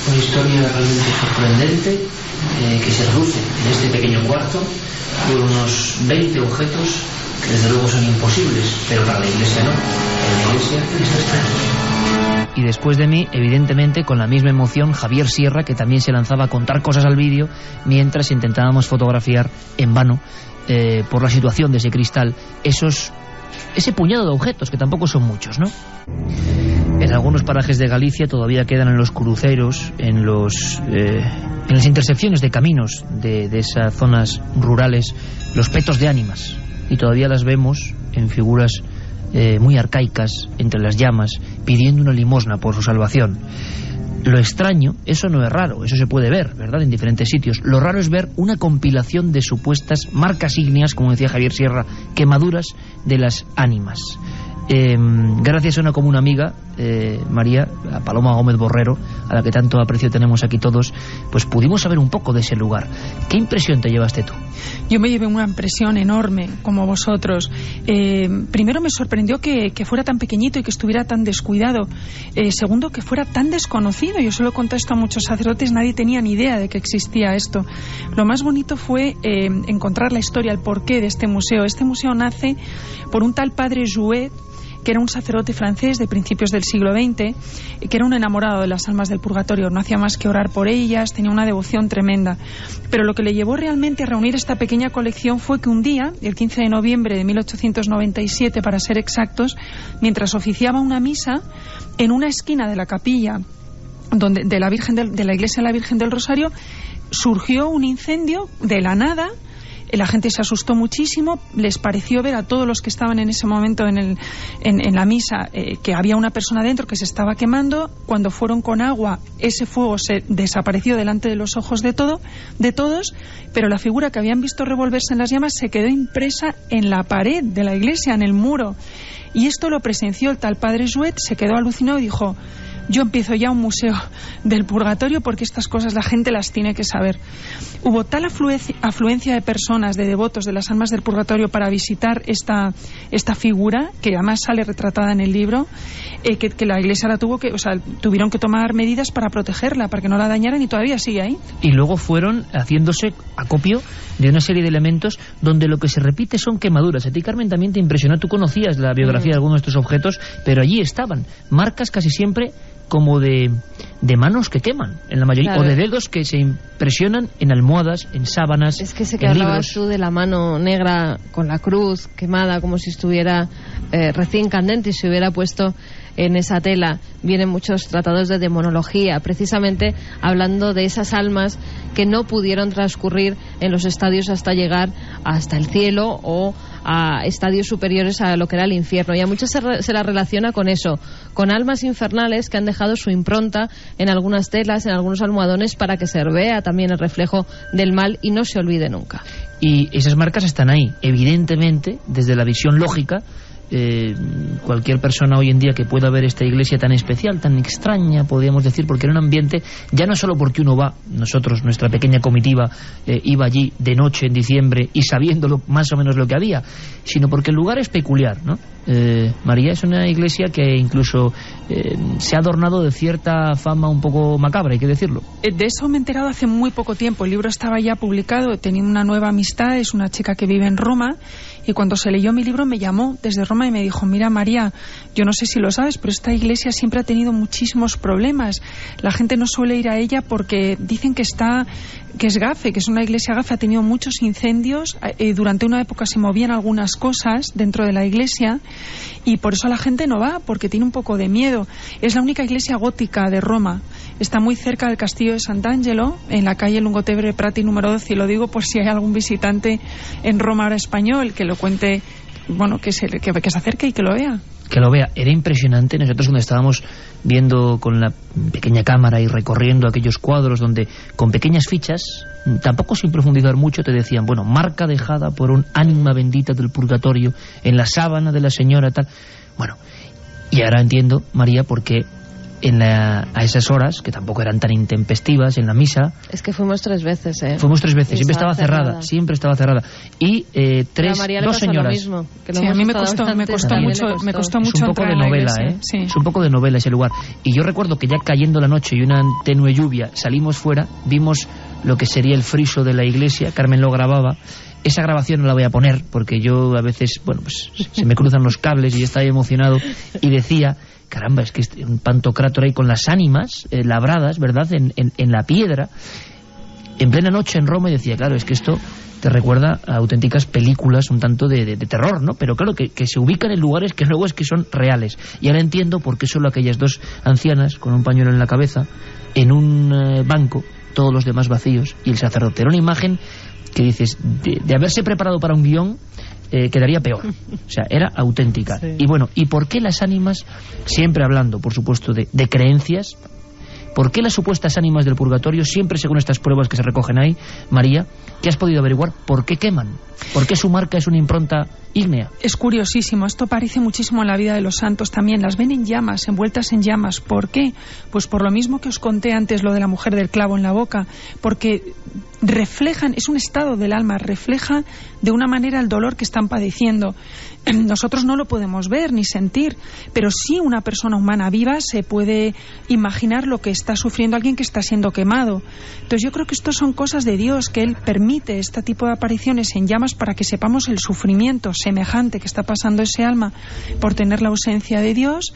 Una historia realmente sorprendente que se reduce en este pequeño cuarto con unos 20 objetos que desde luego son imposibles, pero para la Iglesia no. En la Iglesia es extraño. Y después de mí, evidentemente, con la misma emoción, Javier Sierra, que también se lanzaba a contar cosas al vídeo mientras intentábamos fotografiar en vano, por la situación de ese cristal, ese puñado de objetos, que tampoco son muchos, ¿no? En algunos parajes de Galicia todavía quedan en los cruceros, en las intersecciones de caminos de esas zonas rurales, los petos de ánimas, y todavía las vemos en figuras muy arcaicas entre las llamas, pidiendo una limosna por su salvación. Lo extraño, eso no es raro, eso se puede ver, ¿verdad?, en diferentes sitios. Lo raro es ver una compilación de supuestas marcas ígneas, como decía Javier Sierra, quemaduras de las ánimas. Gracias a una común amiga, María, a Paloma Gómez Borrero, a la que tanto aprecio tenemos aquí todos, pues pudimos saber un poco de ese lugar. ¿Qué impresión te llevaste tú? Yo me llevé una impresión enorme, como vosotros. Primero me sorprendió que fuera tan pequeñito y que estuviera tan descuidado. Segundo, que fuera tan desconocido. Yo se lo conté esto a muchos sacerdotes, nadie tenía ni idea de que existía esto. Lo más bonito fue encontrar la historia, el porqué de este museo. Este museo nace por un tal padre Jouet, que era un sacerdote francés de principios del siglo XX, que era un enamorado de las almas del purgatorio, no hacía más que orar por ellas, tenía una devoción tremenda. Pero lo que le llevó realmente a reunir esta pequeña colección fue que un día, el 15 de noviembre de 1897 para ser exactos, mientras oficiaba una misa, en una esquina de la capilla de la iglesia de la Virgen del Rosario, surgió un incendio de la nada. La gente se asustó muchísimo, les pareció ver a todos los que estaban en ese momento en la misa que había una persona dentro que se estaba quemando. Cuando fueron con agua, ese fuego se desapareció delante de los ojos de todos, pero la figura que habían visto revolverse en las llamas se quedó impresa en la pared de la iglesia, en el muro. Y esto lo presenció el tal padre Jouet, se quedó alucinado y dijo: yo empiezo ya un museo del purgatorio porque estas cosas la gente las tiene que saber. Hubo tal afluencia de personas, de devotos de las almas del purgatorio para visitar esta figura, que además sale retratada en el libro, que la Iglesia tuvieron que tomar medidas para protegerla, para que no la dañaran, y todavía sigue ahí. Y luego fueron haciéndose acopio de una serie de elementos donde lo que se repite son quemaduras. A ti, Carmen, también te impresionó, tú conocías la biografía de algunos de estos objetos, pero allí estaban marcas casi siempre como de manos que queman, en la mayoría, claro, o de dedos que se impresionan en almohadas, en sábanas, es que sé que hablabas tú de la mano negra con la cruz quemada, como si estuviera recién candente y se hubiera puesto en esa tela. Vienen muchos tratados de demonología, precisamente hablando de esas almas que no pudieron transcurrir en los estadios hasta llegar hasta el cielo o a estadios superiores a lo que era el infierno. Y a muchos se la relaciona con eso, con almas infernales que han dejado su impronta en algunas telas, en algunos almohadones, para que se vea también el reflejo del mal y no se olvide nunca. Y esas marcas están ahí, evidentemente, desde la visión lógica. Cualquier persona hoy en día que pueda ver esta iglesia tan especial, tan extraña, podríamos decir, porque era un ambiente, ya no solo porque uno va, nosotros, nuestra pequeña comitiva, iba allí de noche en diciembre y sabiendo más o menos lo que había, sino porque el lugar es peculiar, ¿no? María, es una iglesia que incluso se ha adornado de cierta fama un poco macabra, hay que decirlo. De eso me he enterado hace muy poco tiempo. El libro estaba ya publicado, tenía una nueva amistad, es una chica que vive en Roma, y cuando se leyó mi libro me llamó desde Roma y me dijo: mira, María, yo no sé si lo sabes, pero esta iglesia siempre ha tenido muchísimos problemas. La gente no suele ir a ella porque dicen que es gafe, que es una iglesia gafe, ha tenido muchos incendios, durante una época se movían algunas cosas dentro de la iglesia y por eso la gente no va, porque tiene un poco de miedo. Es la única iglesia gótica de Roma, está muy cerca del castillo de Sant'Angelo, en la calle Lungotebre Prati número 12, y lo digo por si hay algún visitante en Roma ahora español que lo cuente, bueno, que se acerque y que lo vea. Que lo vea. Era impresionante. Nosotros, cuando estábamos viendo con la pequeña cámara y recorriendo aquellos cuadros donde con pequeñas fichas, tampoco sin profundizar mucho, te decían, bueno, marca dejada por un ánima bendita del purgatorio en la sábana de la señora tal. Bueno, y ahora entiendo, María, por qué a esas horas, que tampoco eran tan intempestivas, en la misa... Es que fuimos 3 veces, Fuimos 3 veces, siempre estaba cerrada. Siempre estaba cerrada. Y dos señoras... Mismo, que sí, a mí me costó mucho es un poco de novela, sí. Es un poco de novela ese lugar. Y yo recuerdo que ya cayendo la noche y una tenue lluvia, salimos fuera, vimos lo que sería el friso de la iglesia, Carmen lo grababa. Esa grabación no la voy a poner porque yo a veces, bueno, pues se me cruzan los cables y estaba emocionado y decía... Caramba, es que es un pantocrátor ahí con las ánimas labradas, ¿verdad?, en la piedra, en plena noche en Roma, y decía, claro, es que esto te recuerda a auténticas películas un tanto de terror, ¿no? Pero claro, que se ubican en lugares que luego es que son reales. Y ahora entiendo por qué solo aquellas 2 ancianas con un pañuelo en la cabeza, en un banco, todos los demás vacíos, y el sacerdote. Era una imagen que dices, de haberse preparado para un guión, quedaría peor. O sea, era auténtica. Sí. Y bueno, ¿y por qué las ánimas, siempre hablando, por supuesto, de creencias, por qué las supuestas ánimas del purgatorio, siempre según estas pruebas que se recogen ahí, María, ¿qué has podido averiguar? ¿Por qué queman? ¿Por qué su marca es una impronta ígnea? Es curiosísimo, esto aparece muchísimo en la vida de los santos también, las ven en llamas, envueltas en llamas. ¿Por qué? Pues por lo mismo que os conté antes, lo de la mujer del clavo en la boca, porque reflejan, es un estado del alma, refleja de una manera el dolor que están padeciendo. Nosotros no lo podemos ver ni sentir, pero sí una persona humana viva se puede imaginar lo que está sufriendo alguien que está siendo quemado. Entonces yo creo que esto son cosas de Dios, que Él permite este tipo de apariciones en llamas para que sepamos el sufrimiento semejante que está pasando ese alma por tener la ausencia de Dios,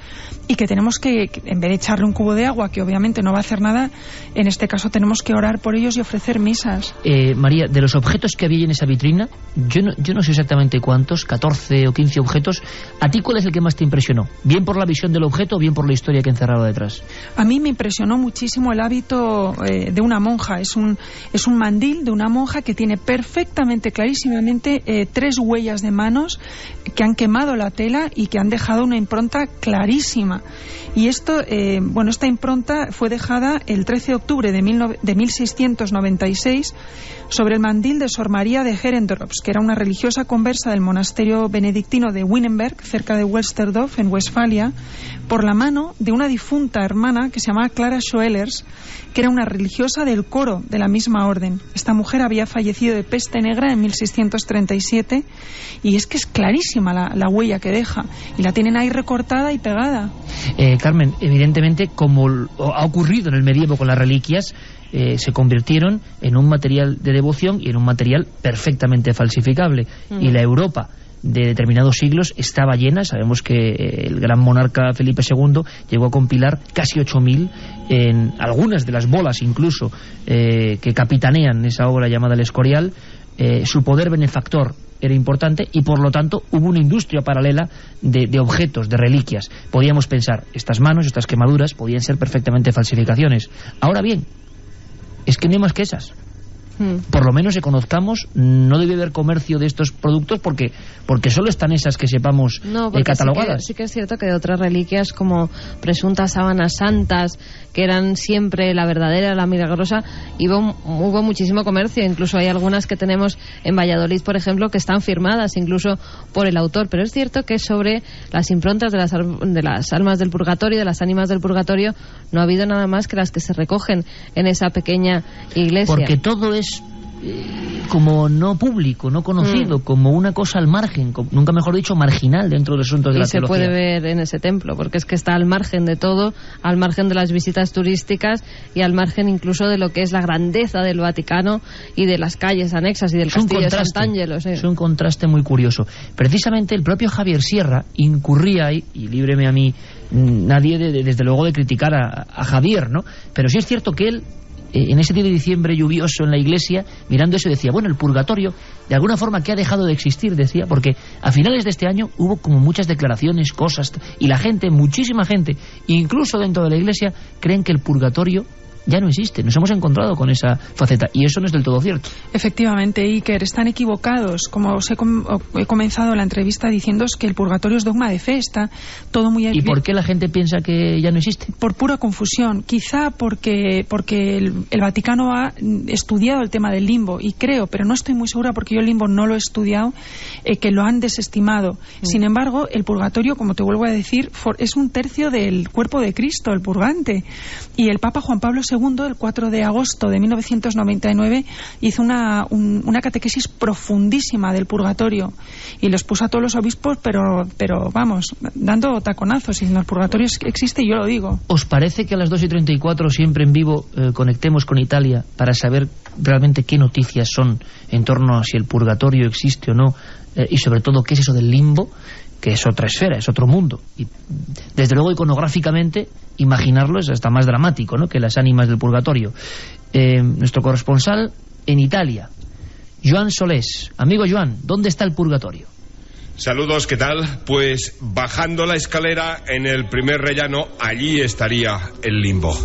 y que tenemos que, en vez de echarle un cubo de agua, que obviamente no va a hacer nada, en este caso tenemos que orar por ellos y ofrecer misas. María, de los objetos que había en esa vitrina, yo no sé exactamente cuántos, 14 o 15 objetos, ¿a ti cuál es el que más te impresionó? ¿Bien por la visión del objeto o bien por la historia que encerraba detrás? A mí me impresionó muchísimo el hábito de una monja. Es un mandil de una monja que tiene perfectamente, clarísimamente, 3 huellas de manos que han quemado la tela y que han dejado una impronta clarísima. Y esto, esta impronta fue dejada el 13 de octubre de 1696 XVI, sobre el mandil de Sor María de Herendorf, que era una religiosa conversa del monasterio benedictino de Wittenberg, cerca de Westerdorf, en Westfalia, por la mano de una difunta hermana que se llamaba Clara Schoellers, que era una religiosa del coro de la misma orden. Esta mujer había fallecido de peste negra en 1637 y es que es clarísima la huella que deja y la tienen ahí recortada y pegada. Carmen, evidentemente, como ha ocurrido en el medievo con las reliquias, se convirtieron en un material de devoción y en un material perfectamente falsificable. Y la Europa de determinados siglos estaba llena. Sabemos que el gran monarca Felipe II llegó a compilar casi 8.000 en algunas de las bolas incluso que capitanean esa obra llamada El Escorial. Su poder benefactor era importante y por lo tanto hubo una industria paralela de objetos, de reliquias. Podíamos pensar, estas manos, estas quemaduras podían ser perfectamente falsificaciones. Ahora bien, es que no hay más que esas. Por lo menos que conozcamos, no debe haber comercio de estos productos porque solo están esas que sepamos catalogadas. Sí que es cierto que de otras reliquias como presuntas sábanas santas, que eran siempre la verdadera, la milagrosa, hubo muchísimo comercio. Incluso hay algunas que tenemos en Valladolid, por ejemplo, que están firmadas incluso por el autor. Pero es cierto que sobre las improntas de las almas del purgatorio, de las ánimas del purgatorio, no ha habido nada más que las que se recogen en esa pequeña iglesia. Porque todo es como no público, no conocido, como una cosa al margen, nunca mejor dicho, marginal dentro de los asuntos de la teología. Y se puede ver en ese templo, porque es que está al margen de todo, al margen de las visitas turísticas y al margen incluso de lo que es la grandeza del Vaticano y de las calles anexas y del castillo de Sant'Angelo. Sí. Es un contraste muy curioso. Precisamente el propio Javier Sierra incurría ahí, y líbreme a mí nadie desde luego de criticar a Javier, ¿no? Pero sí es cierto que él, en ese día de diciembre lluvioso en la iglesia, mirando eso decía, bueno, el purgatorio de alguna forma que ha dejado de existir, decía, porque a finales de este año hubo como muchas declaraciones, cosas, y la gente, muchísima gente, incluso dentro de la iglesia, creen que el purgatorio ya no existe. Nos hemos encontrado con esa faceta y eso no es del todo cierto. Efectivamente, Iker, están equivocados. Como os he comenzado la entrevista diciéndoos que el purgatorio es dogma de fe, está todo muy... ¿Y por qué la gente piensa que ya no existe? Por pura confusión, quizá porque el Vaticano ha estudiado el tema del limbo y creo, pero no estoy muy segura porque yo el limbo no lo he estudiado, que lo han desestimado. Sin embargo, el purgatorio, como te vuelvo a decir, es un tercio del cuerpo de Cristo, el purgante, y el Papa Juan Pablo II, el 4 de agosto de 1999, hizo una catequesis profundísima del purgatorio y los puso a todos los obispos, pero vamos, dando taconazos, y el purgatorio existe y yo lo digo. ¿Os parece que a las 2:34 siempre en vivo conectemos con Italia para saber realmente qué noticias son en torno a si el purgatorio existe o no, y sobre todo qué es eso del limbo, que es otra esfera, es otro mundo? Y desde luego iconográficamente imaginarlo es hasta más dramático, ¿no?, que las ánimas del purgatorio. Nuestro corresponsal en Italia, Joan Solés. Amigo Joan, ¿dónde está el purgatorio? Saludos, ¿qué tal? Pues bajando la escalera en el primer rellano, allí estaría el limbo.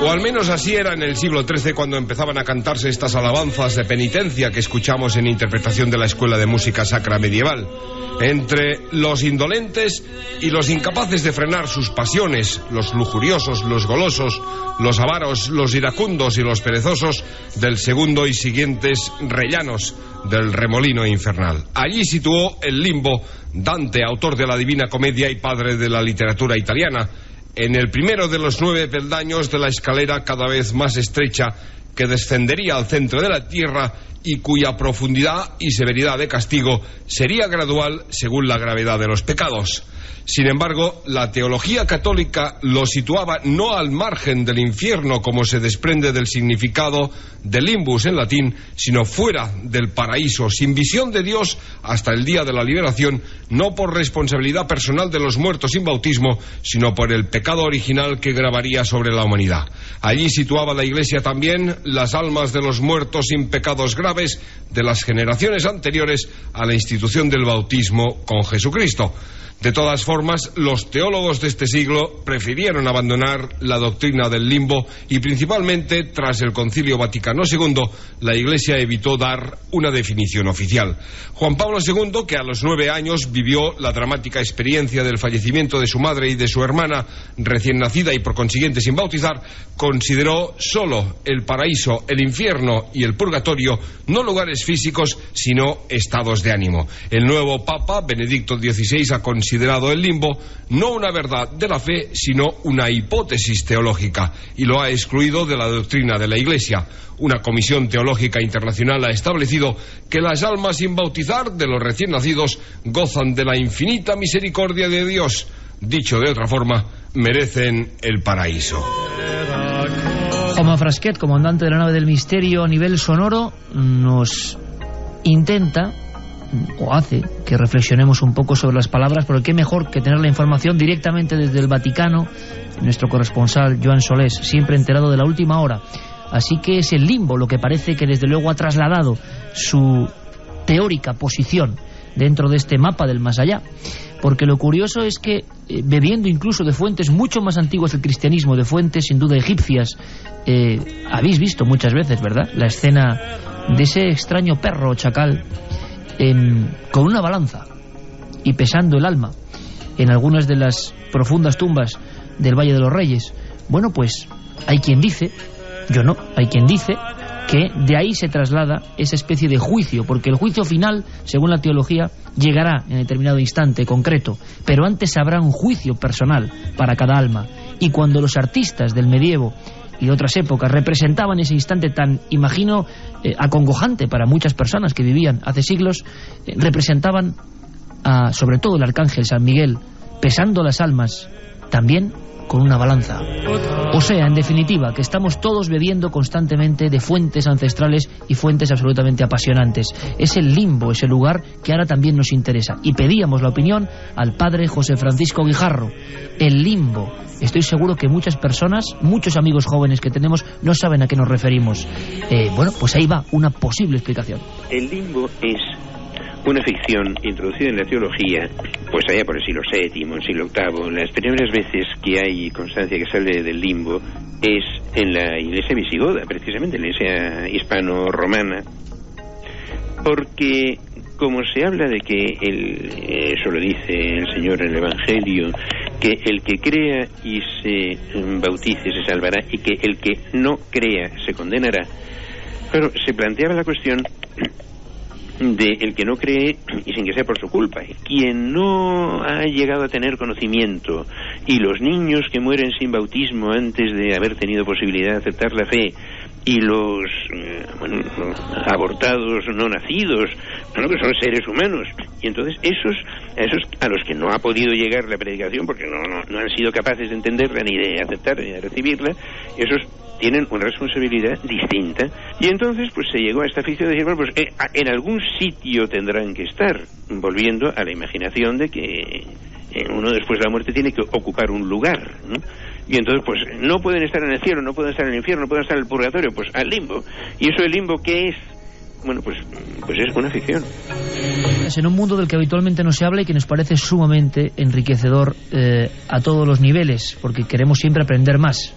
O al menos así era en el siglo XIII, cuando empezaban a cantarse estas alabanzas de penitencia que escuchamos en interpretación de la Escuela de Música Sacra Medieval. Entre los indolentes y los incapaces de frenar sus pasiones, los lujuriosos, los golosos, los avaros, los iracundos y los perezosos del segundo y siguientes rellanos del remolino infernal. Allí situó el limbo Dante, autor de la Divina Comedia y padre de la literatura italiana, en el primero de los 9 peldaños de la escalera cada vez más estrecha que descendería al centro de la tierra y cuya profundidad y severidad de castigo sería gradual según la gravedad de los pecados. Sin embargo, la teología católica lo situaba no al margen del infierno, como se desprende del significado del limbus en latín, sino fuera del paraíso, sin visión de Dios hasta el día de la liberación, no por responsabilidad personal de los muertos sin bautismo, sino por el pecado original que gravaría sobre la humanidad. Allí situaba la Iglesia también las almas de los muertos sin pecados graves de las generaciones anteriores a la institución del bautismo con Jesucristo. De todas formas, los teólogos de este siglo prefirieron abandonar la doctrina del limbo y principalmente tras el Concilio Vaticano II la Iglesia evitó dar una definición oficial. Juan Pablo II, que a los 9 años vivió la dramática experiencia del fallecimiento de su madre y de su hermana recién nacida y por consiguiente sin bautizar, consideró solo el paraíso, el infierno y el purgatorio no lugares físicos sino estados de ánimo. El nuevo Papa, Benedicto XVI, ha considerado el limbo no una verdad de la fe, sino una hipótesis teológica, y lo ha excluido de la doctrina de la Iglesia. Una comisión teológica internacional ha establecido que las almas sin bautizar de los recién nacidos gozan de la infinita misericordia de Dios. Dicho de otra forma, merecen el paraíso. Jaume Frasquet, comandante de la nave del misterio a nivel sonoro, nos intenta o hace que reflexionemos un poco sobre las palabras, pero qué mejor que tener la información directamente desde el Vaticano, nuestro corresponsal Joan Solés, siempre enterado de la última hora. Así que es el limbo lo que parece que desde luego ha trasladado su teórica posición dentro de este mapa del más allá, porque lo curioso es que bebiendo incluso de fuentes mucho más antiguas del cristianismo, de fuentes sin duda egipcias, habéis visto muchas veces, ¿verdad?, la escena de ese extraño perro o chacal con una balanza y pesando el alma en algunas de las profundas tumbas del Valle de los Reyes. Bueno, pues hay quien dice, yo no, hay quien dice que de ahí se traslada esa especie de juicio, porque el juicio final, según la teología, llegará en determinado instante concreto, pero antes habrá un juicio personal para cada alma. Y cuando los artistas del medievo y de otras épocas representaban ese instante tan, imagino, acongojante para muchas personas que vivían hace siglos, representaban sobre todo el arcángel San Miguel pesando las almas también con una balanza. O sea, en definitiva, que estamos todos bebiendo constantemente de fuentes ancestrales y fuentes absolutamente apasionantes. Es el limbo, ese lugar que ahora también nos interesa. Y pedíamos la opinión al padre José Francisco Guijarro. El limbo. Estoy seguro que muchas personas, muchos amigos jóvenes que tenemos, no saben a qué nos referimos. Bueno, pues ahí va una posible explicación. El limbo es una ficción introducida en la teología, pues allá por el siglo VII, el siglo VIII. Las primeras veces que hay constancia que sale del limbo es en la iglesia visigoda, precisamente, la iglesia hispano-romana, porque como se habla de que, eso lo dice el Señor en el Evangelio, que el que crea y se bautice se salvará, y que el que no crea se condenará, pero se planteaba la cuestión de el que no cree y sin que sea por su culpa. Quien no ha llegado a tener conocimiento, y los niños que mueren sin bautismo antes de haber tenido posibilidad de aceptar la fe, y los abortados no nacidos, bueno, que son seres humanos, y entonces esos a los que no ha podido llegar la predicación porque no han sido capaces de entenderla ni de aceptarla ni de recibirla, esos tienen una responsabilidad distinta. Y entonces pues se llegó a esta ficción de decir, bueno, pues en algún sitio tendrán que estar, volviendo a la imaginación de que uno después de la muerte tiene que ocupar un lugar, ¿no? Y entonces pues no pueden estar en el cielo, no pueden estar en el infierno, no pueden estar en el purgatorio, pues al limbo. ¿Y eso del limbo qué es? Bueno, pues es una ficción. Es en un mundo del que habitualmente no se habla y que nos parece sumamente enriquecedor a todos los niveles, porque queremos siempre aprender más.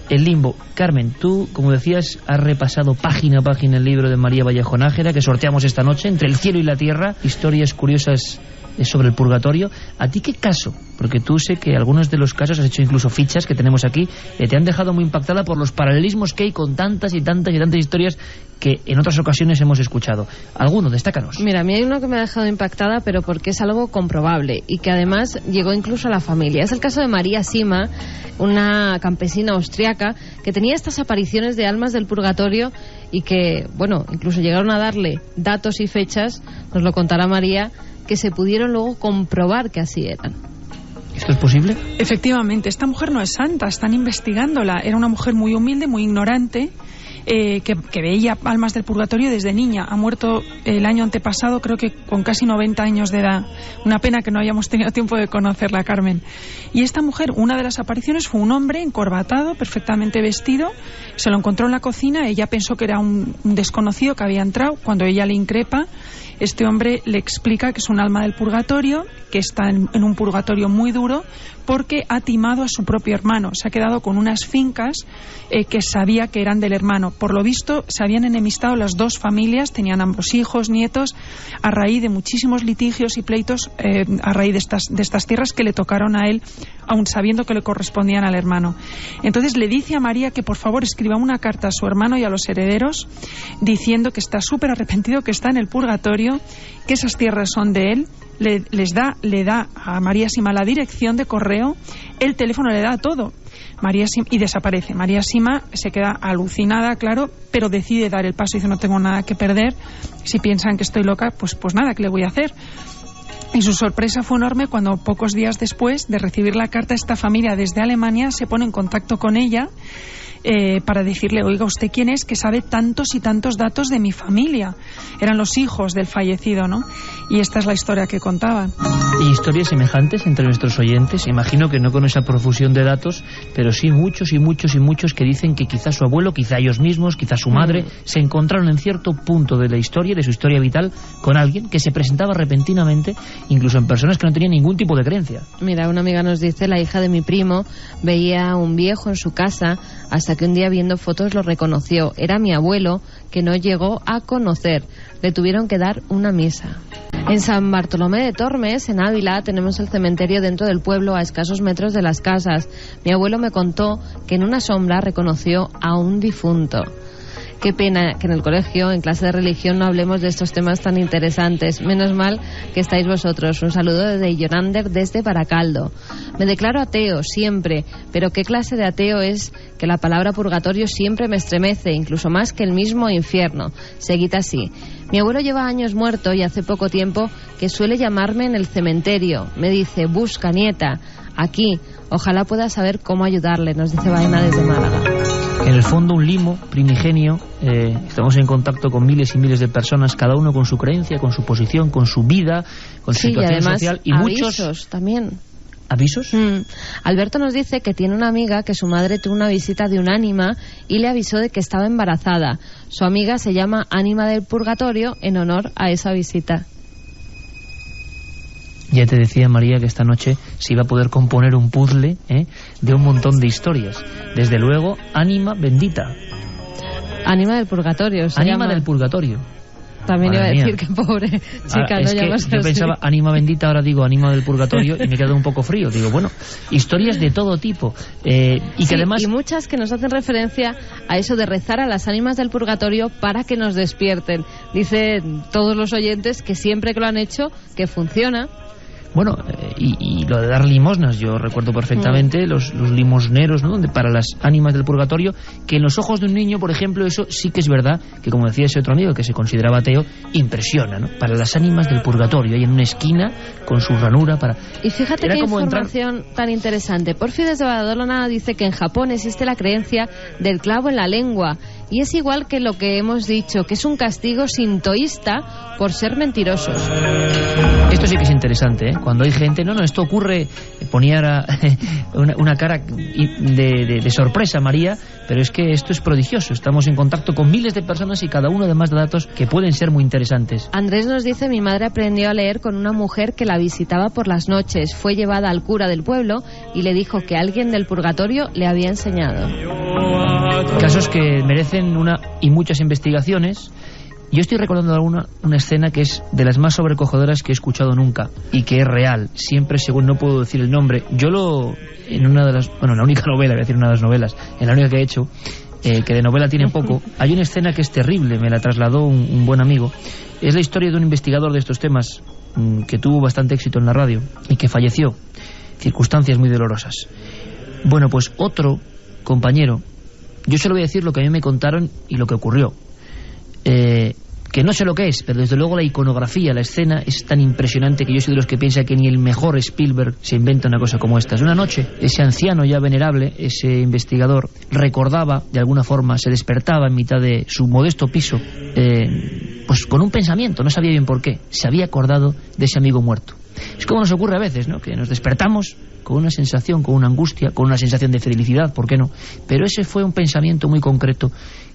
El limbo. Carmen, tú, como decías, has repasado página a página el libro de María Vallejo Nájera que sorteamos esta noche, Entre el cielo y la tierra, historias curiosas sobre el purgatorio. ¿A ti qué caso? Porque tú sé que algunos de los casos, has hecho incluso fichas que tenemos aquí, te han dejado muy impactada por los paralelismos que hay con tantas y tantas y tantas historias que en otras ocasiones hemos escuchado. ¿Alguno? Destácanos. Mira, a mí hay uno que me ha dejado impactada, pero porque es algo comprobable y que además llegó incluso a la familia. Es el caso de María Sima, una campesina austriaca que tenía estas apariciones de almas del purgatorio y que, bueno, incluso llegaron a darle datos y fechas, nos lo contará María, que se pudieron luego comprobar que así eran. ¿Esto es posible? Efectivamente, esta mujer no es santa, están investigándola. Era una mujer muy humilde, muy ignorante, que veía almas del purgatorio desde niña. Ha muerto el año antepasado, creo que con casi 90 años de edad. Una pena que no hayamos tenido tiempo de conocerla, Carmen. Y esta mujer, una de las apariciones fue un hombre encorbatado, perfectamente vestido. Se lo encontró en la cocina, ella pensó que era un desconocido que había entrado. Cuando ella le increpa, este hombre le explica que es un alma del purgatorio, que está en un purgatorio muy duro porque ha timado a su propio hermano. Se ha quedado con unas fincas que sabía que eran del hermano. Por lo visto se habían enemistado las dos familias, tenían ambos hijos, nietos, a raíz de muchísimos litigios y pleitos a raíz de estas tierras que le tocaron a él, aun sabiendo que le correspondían al hermano. Entonces le dice a María que por favor escriba una carta a su hermano y a los herederos diciendo que está súper arrepentido, que está en el purgatorio, que esas tierras son de él. Le da a María Sima la dirección de correo, el teléfono, le da todo. Y desaparece. María Sima se queda alucinada, claro, pero decide dar el paso y dice: no tengo nada que perder. Si piensan que estoy loca, pues nada, ¿qué le voy a hacer? Y su sorpresa fue enorme cuando pocos días después de recibir la carta, esta familia desde Alemania se pone en contacto con ella para decirle: oiga, ¿usted quién es que sabe tantos y tantos datos de mi familia? Eran los hijos del fallecido, ¿no? Y esta es la historia que contaban. ¿Y historias semejantes entre nuestros oyentes? Imagino que no con esa profusión de datos, pero sí muchos y muchos y muchos que dicen que quizá su abuelo, quizá ellos mismos, quizá su madre, se encontraron en cierto punto de la historia, de su historia vital, con alguien que se presentaba repentinamente, incluso en personas que no tenían ningún tipo de creencia. Mira, una amiga nos dice: la hija de mi primo veía a un viejo en su casa hasta que un día viendo fotos lo reconoció. Era mi abuelo, que no llegó a conocer. Le tuvieron que dar una misa. En San Bartolomé de Tormes, en Ávila, tenemos el cementerio dentro del pueblo a escasos metros de las casas. Mi abuelo me contó que en una sombra reconoció a un difunto. Qué pena que en el colegio, en clase de religión, no hablemos de estos temas tan interesantes. Menos mal que estáis vosotros. Un saludo desde Yonander, desde Baracaldo. Me declaro ateo, siempre. Pero ¿qué clase de ateo es que la palabra purgatorio siempre me estremece, incluso más que el mismo infierno? Seguid así. Mi abuelo lleva años muerto y hace poco tiempo que suele llamarme en el cementerio. Me dice: busca, nieta, aquí. Ojalá pueda saber cómo ayudarle, nos dice Baena desde Málaga. En el fondo un limo primigenio, estamos en contacto con miles y miles de personas, cada uno con su creencia, con su posición, con su vida, con su situación y además, social. Y avisos muchos también. ¿Avisos? Alberto nos dice que tiene una amiga que su madre tuvo una visita de un ánima y le avisó de que estaba embarazada. Su amiga se llama Ánima del Purgatorio en honor a esa visita. Ya te decía, María, que esta noche se iba a poder componer un puzzle de un montón de historias. Desde luego, Ánima Bendita. Ánima del Purgatorio se Ánima llama. del Purgatorio. También Madre iba a decir mía. que pobre chica, Es no que llamas yo así. pensaba Ánima Bendita, ahora digo Ánima del Purgatorio y me he quedado un poco frío. Digo, bueno, historias de todo tipo. Y Sí, que además... y muchas que nos hacen referencia a eso de rezar a las ánimas del purgatorio para que nos despierten. Dicen todos los oyentes que siempre que lo han hecho, que funciona. Bueno, y lo de dar limosnas, yo recuerdo perfectamente los limosneros, ¿no? Para las ánimas del purgatorio, que en los ojos de un niño, por ejemplo, eso sí que es verdad, que como decía ese otro amigo que se consideraba ateo, impresiona, ¿no? Para las ánimas del purgatorio, ahí en una esquina, con su ranura, para... Y fíjate Era qué como información tan interesante. Porfi desde Badalona dice que en Japón existe la creencia del clavo en la lengua, y es igual que lo que hemos dicho, que es un castigo sintoísta por ser mentirosos. Esto sí que es interesante, ¿eh? Cuando hay gente... No, esto ocurre... Ponía una cara de sorpresa, María, pero es que esto es prodigioso. Estamos en contacto con miles de personas y cada uno además de datos que pueden ser muy interesantes. Andrés nos dice: mi madre aprendió a leer con una mujer que la visitaba por las noches. Fue llevada al cura del pueblo y le dijo que alguien del purgatorio le había enseñado. Casos que merecen una y muchas investigaciones. Yo estoy recordando una escena que es de las más sobrecogedoras que he escuchado nunca y que es real, siempre según, no puedo decir el nombre. En una de las, la única novela, voy a decir una de las novelas, en la única que he hecho, que de novela tiene poco, hay una escena que es terrible, me la trasladó un buen amigo. Es la historia de un investigador de estos temas que tuvo bastante éxito en la radio y que falleció, circunstancias muy dolorosas. Bueno, pues otro compañero, yo solo voy a decir lo que a mí me contaron y lo que ocurrió. Que no sé lo que es, pero desde luego la iconografía, la escena es tan impresionante que yo soy de los que piensa que ni el mejor Spielberg se inventa una cosa como esta. Una noche, ese anciano ya venerable, ese investigador, recordaba, de alguna forma, se despertaba en mitad de su modesto piso, pues con un pensamiento, no sabía bien por qué, se había acordado de ese amigo muerto. Es como nos ocurre a veces, ¿no? Que nos despertamos con una sensación, con una angustia, con una sensación de felicidad, ¿por qué no? Pero ese fue un pensamiento muy concreto,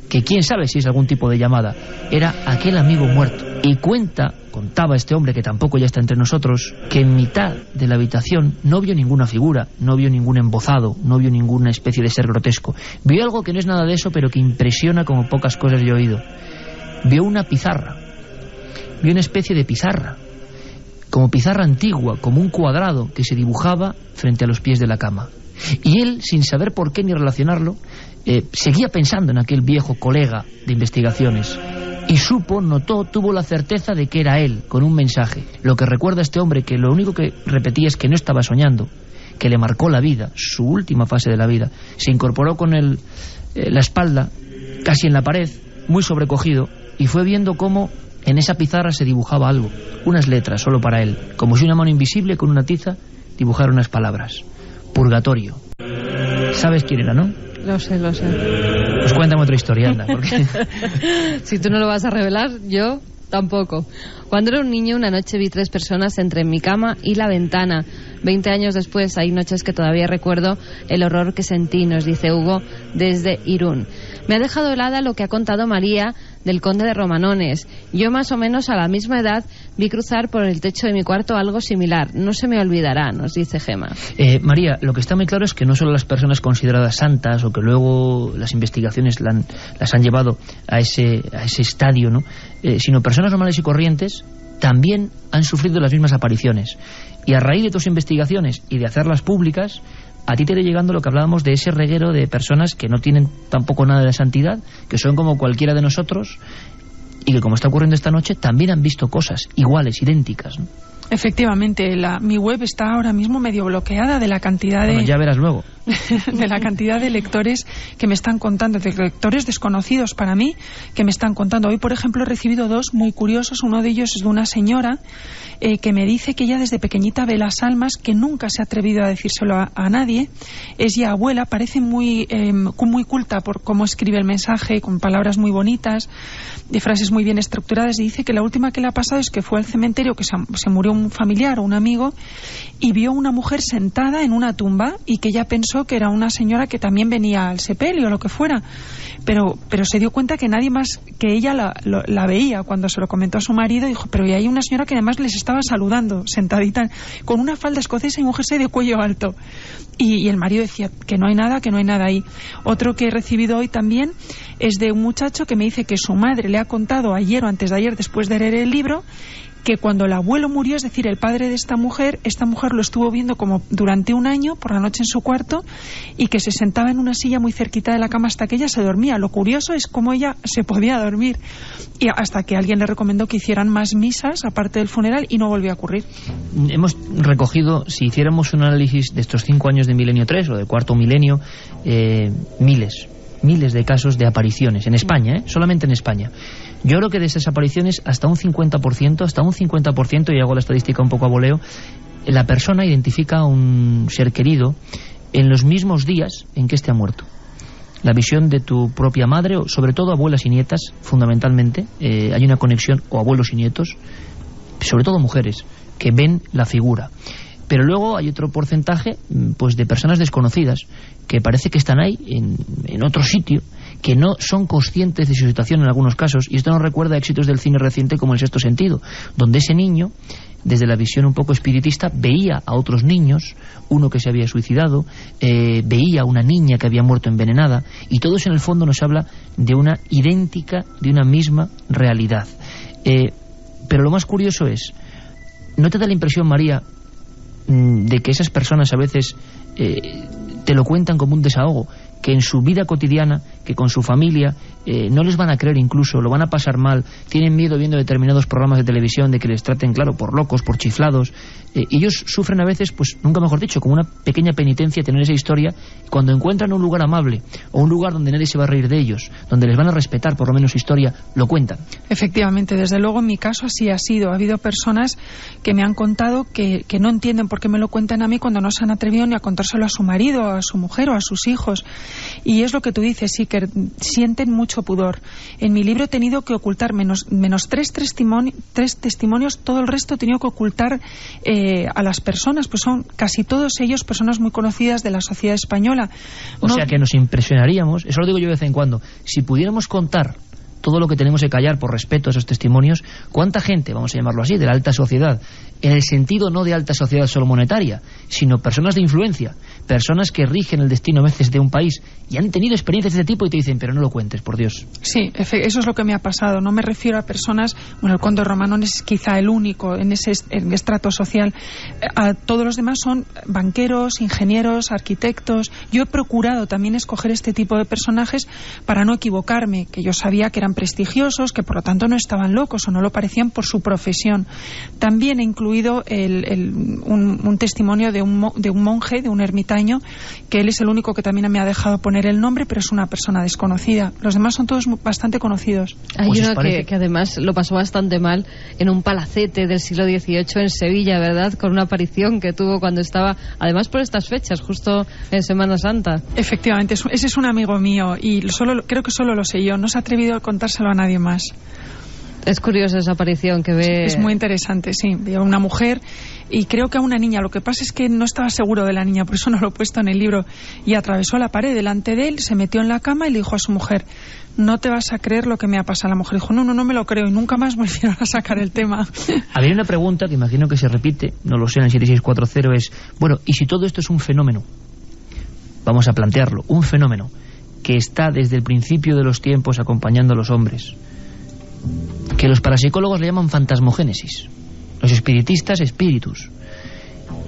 que quién sabe si es algún tipo de llamada. Era aquel amigo muerto. Y contaba este hombre, que tampoco ya está entre nosotros, que en mitad de la habitación no vio ninguna figura, no vio ningún embozado, no vio ninguna especie de ser grotesco. Vio algo que no es nada de eso, pero que impresiona como pocas cosas yo he oído. Vio una pizarra, vio una especie de pizarra, como pizarra antigua, como un cuadrado que se dibujaba frente a los pies de la cama. Y él, sin saber por qué ni relacionarlo, seguía pensando en aquel viejo colega de investigaciones. Y tuvo la certeza de que era él, con un mensaje. Lo que recuerda a este hombre, que lo único que repetía es que no estaba soñando, que le marcó la vida, su última fase de la vida. Se incorporó con la espalda casi en la pared, muy sobrecogido, y fue viendo cómo en esa pizarra se dibujaba algo, unas letras solo para él, como si una mano invisible con una tiza dibujara unas palabras. Purgatorio. ¿Sabes quién era, no? Lo sé. Pues cuéntame otra historia, anda, porque... Si tú no lo vas a revelar, yo tampoco. Cuando era un niño, una noche vi 3 personas entre mi cama y la ventana. 20 años después, hay noches que todavía recuerdo el horror que sentí, nos dice Hugo desde Irún. Me ha dejado helada lo que ha contado María del conde de Romanones. Yo más o menos a la misma edad vi cruzar por el techo de mi cuarto algo similar. No se me olvidará, nos dice Gema. María, lo que está muy claro es que no solo las personas consideradas santas, o que luego las investigaciones las han llevado a ese estadio, ¿no? Sino personas normales y corrientes también han sufrido las mismas apariciones. Y a raíz de tus investigaciones y de hacerlas públicas, a ti te irá llegando lo que hablábamos de ese reguero de personas que no tienen tampoco nada de santidad, que son como cualquiera de nosotros, y que, como está ocurriendo esta noche, también han visto cosas iguales, idénticas, ¿no? Efectivamente, mi web está ahora mismo medio bloqueada de la cantidad de... Bueno, ya verás luego. De la cantidad de lectores que me están contando, de lectores desconocidos para mí, que me están contando. Hoy, por ejemplo, he recibido 2 muy curiosos. Uno de ellos es de una señora que me dice que ella desde pequeñita ve las almas, que nunca se ha atrevido a decírselo a nadie. Es ya abuela, parece muy culta por cómo escribe el mensaje, con palabras muy bonitas, de frases muy bien estructuradas, y dice que la última que le ha pasado es que fue al cementerio, que se murió un familiar o un amigo, y vio una mujer sentada en una tumba, y que ella pensó que era una señora que también venía al sepelio o lo que fuera, pero se dio cuenta que nadie más que ella la veía. Cuando se lo comentó a su marido, dijo, pero y hay una señora que además les estaba saludando, sentadita, con una falda escocesa y un jersey de cuello alto, y el marido decía que no hay nada ahí. Otro que he recibido hoy también es de un muchacho que me dice que su madre le ha contado ayer o antes de ayer, después de leer el libro, que cuando el abuelo murió, es decir, el padre de esta mujer lo estuvo viendo como durante un año por la noche en su cuarto, y que se sentaba en una silla muy cerquita de la cama hasta que ella se dormía. Lo curioso es cómo ella se podía dormir, y hasta que alguien le recomendó que hicieran más misas aparte del funeral, y no volvió a ocurrir. Hemos recogido, si hiciéramos un análisis de estos 5 años de milenio 3 o de cuarto milenio, miles de casos de apariciones en España, solamente en España. Yo creo que de esas apariciones hasta un 50%, y hago la estadística un poco a voleo, la persona identifica a un ser querido en los mismos días en que éste ha muerto. La visión de tu propia madre, o sobre todo abuelas y nietas, fundamentalmente, hay una conexión, o abuelos y nietos, sobre todo mujeres, que ven la figura. Pero luego hay otro porcentaje, pues, de personas desconocidas, que parece que están ahí, en otro sitio, que no son conscientes de su situación en algunos casos. Y esto nos recuerda a éxitos del cine reciente como El sexto sentido, donde ese niño, desde la visión un poco espiritista, veía a otros niños, uno que se había suicidado, veía a una niña que había muerto envenenada, y todo eso en el fondo nos habla de una idéntica, de una misma realidad. Pero lo más curioso es, ¿no te da la impresión, María, de que esas personas a veces te lo cuentan como un desahogo, que en su vida cotidiana, que con su familia, no les van a creer, incluso lo van a pasar mal, tienen miedo viendo determinados programas de televisión de que les traten, claro, por locos, por chiflados, ellos sufren a veces, pues nunca mejor dicho, como una pequeña penitencia tener esa historia? Cuando encuentran un lugar amable, o un lugar donde nadie se va a reír de ellos, donde les van a respetar por lo menos su historia, lo cuentan. Efectivamente, desde luego en mi caso así ha sido. Ha habido personas que me han contado que no entienden por qué me lo cuentan a mí, cuando no se han atrevido ni a contárselo a su marido, a su mujer o a sus hijos. Y es lo que tú dices, sí, que sienten mucho pudor. En mi libro he tenido que ocultar menos tres testimonios, todo el resto he tenido que ocultar a las personas, pues son casi todos ellos personas muy conocidas de la sociedad española. O sea que nos impresionaríamos, eso lo digo yo de vez en cuando, si pudiéramos contar todo lo que tenemos que callar por respeto a esos testimonios, ¿cuánta gente, vamos a llamarlo así, de la alta sociedad, en el sentido no de alta sociedad solo monetaria, sino personas de influencia, personas que rigen el destino a veces de un país y han tenido experiencias de este tipo y te dicen, pero no lo cuentes, por Dios? Sí, eso es lo que me ha pasado. No me refiero a personas, bueno, el conde Romano es quizá el único en ese estrato social. A todos los demás son banqueros, ingenieros, arquitectos. Yo he procurado también escoger este tipo de personajes para no equivocarme, que yo sabía que eran prestigiosos, que por lo tanto no estaban locos o no lo parecían por su profesión. También he incluido un testimonio de un monje, de un ermitaño, que él es el único que también me ha dejado poner el nombre, pero es una persona desconocida. Los demás son todos bastante conocidos. Hay uno que además lo pasó bastante mal en un palacete del siglo XVIII en Sevilla, ¿verdad? Con una aparición que tuvo cuando estaba, además por estas fechas, justo en Semana Santa. Efectivamente, ese es un amigo mío y creo que solo lo sé yo. No se ha atrevido a contárselo a nadie más. Es curiosa esa aparición que ve. Es muy interesante, sí. Vio una mujer y creo que a una niña. Lo que pasa es que no estaba seguro de la niña, por eso no lo he puesto en el libro. Y atravesó la pared delante de él, se metió en la cama y le dijo a su mujer: no te vas a creer lo que me ha pasado. La mujer dijo: no me lo creo, y nunca más volvieron a sacar el tema. Había una pregunta que imagino que se repite, no lo sé, en el 7640, es, bueno, ¿y si todo esto es un fenómeno? Vamos a plantearlo, un fenómeno que está desde el principio de los tiempos acompañando a los hombres, que los parapsicólogos le llaman fantasmogénesis, los espiritistas espíritus,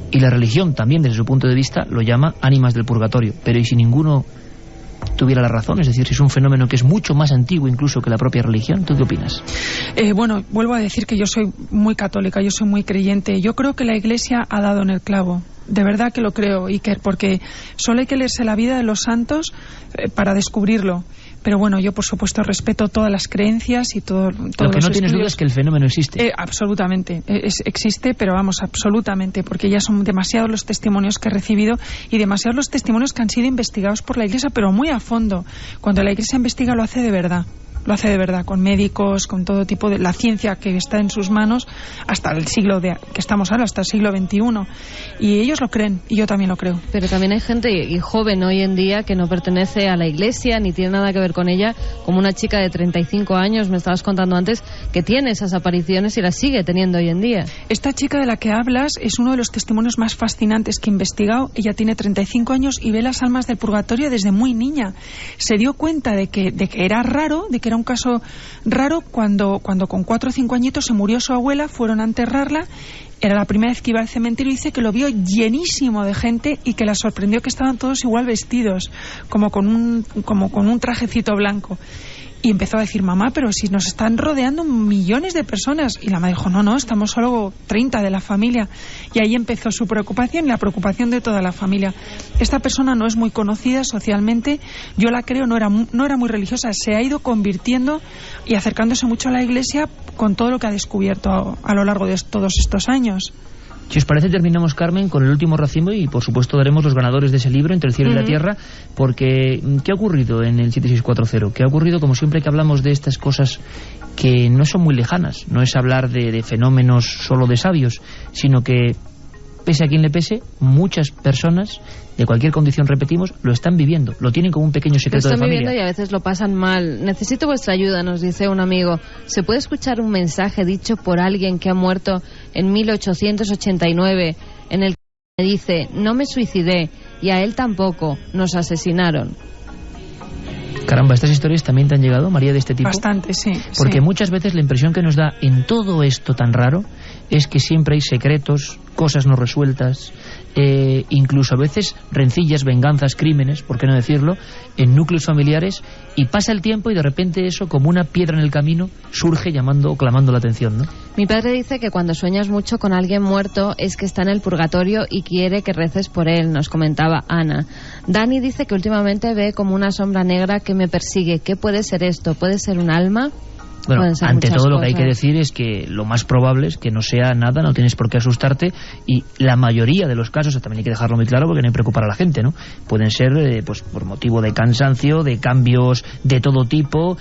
y la religión también desde su punto de vista lo llama ánimas del purgatorio. Pero ¿y si ninguno tuviera la razón? Es decir, si es un fenómeno que es mucho más antiguo incluso que la propia religión, ¿tú qué opinas? Bueno, vuelvo a decir que yo soy muy católica, yo soy muy creyente. Yo creo que la Iglesia ha dado en el clavo. De verdad que lo creo, Iker, porque solo hay que leerse la vida de los santos para descubrirlo. Pero bueno, yo por supuesto respeto todas las creencias y todo. Lo que no tienes duda es que el fenómeno existe. Absolutamente, existe, pero vamos, absolutamente, porque ya son demasiados los testimonios que he recibido y demasiados los testimonios que han sido investigados por la Iglesia, pero muy a fondo. Cuando la Iglesia investiga lo hace de verdad. Lo hace de verdad, con médicos, con todo tipo de la ciencia que está en sus manos, hasta el siglo que estamos ahora, hasta el siglo XXI. Y ellos lo creen, y yo también lo creo. Pero también hay gente y joven hoy en día que no pertenece a la Iglesia, ni tiene nada que ver con ella, como una chica de 35 años, me estabas contando antes, que tiene esas apariciones y las sigue teniendo hoy en día. Esta chica de la que hablas es uno de los testimonios más fascinantes que he investigado. Ella tiene 35 años y ve las almas del purgatorio desde muy niña. Se dio cuenta de que era raro, de que era un caso raro cuando con 4 o 5 añitos se murió su abuela, fueron a enterrarla. Era la primera vez que iba al cementerio y dice que lo vio llenísimo de gente y que la sorprendió que estaban todos igual vestidos, como con un trajecito blanco. Y empezó a decir: mamá, pero si nos están rodeando millones de personas. Y la madre dijo: no, estamos solo 30 de la familia. Y ahí empezó su preocupación y la preocupación de toda la familia. Esta persona no es muy conocida socialmente, yo la creo, no era muy religiosa, se ha ido convirtiendo y acercándose mucho a la Iglesia con todo lo que ha descubierto a lo largo de todos estos años. Si os parece, terminamos, Carmen, con el último racimo y por supuesto daremos los ganadores de ese libro, Entre el cielo y la tierra, porque ¿qué ha ocurrido en el 7640? ¿Qué ha ocurrido, como siempre que hablamos de estas cosas que no son muy lejanas? No es hablar de fenómenos solo de sabios, sino que, pese a quien le pese, muchas personas de cualquier condición, repetimos, lo están viviendo, lo tienen como un pequeño secreto de familia. Lo están viviendo y a veces lo pasan mal. Necesito vuestra ayuda, nos dice un amigo. ¿Se puede escuchar un mensaje dicho por alguien que ha muerto en 1889 en el que dice: no me suicidé y a él tampoco, nos asesinaron? Caramba, ¿estas historias también te han llegado, María, de este tipo? Bastante, sí. Porque muchas veces la impresión que nos da en todo esto tan raro es que siempre hay secretos, cosas no resueltas, incluso a veces rencillas, venganzas, crímenes, por qué no decirlo, en núcleos familiares, y pasa el tiempo y de repente eso, como una piedra en el camino, surge llamando o clamando la atención, ¿no? Mi padre dice que cuando sueñas mucho con alguien muerto es que está en el purgatorio y quiere que reces por él, nos comentaba Ana. Dani dice que últimamente ve como una sombra negra que me persigue. ¿Qué puede ser esto? ¿Puede ser un alma? Bueno, ante todo lo que hay que decir es que lo más probable es que no sea nada, no tienes por qué asustarte, y la mayoría de los casos, también hay que dejarlo muy claro porque no hay que preocupar a la gente, ¿no? Pueden ser pues por motivo de cansancio, de cambios de todo tipo,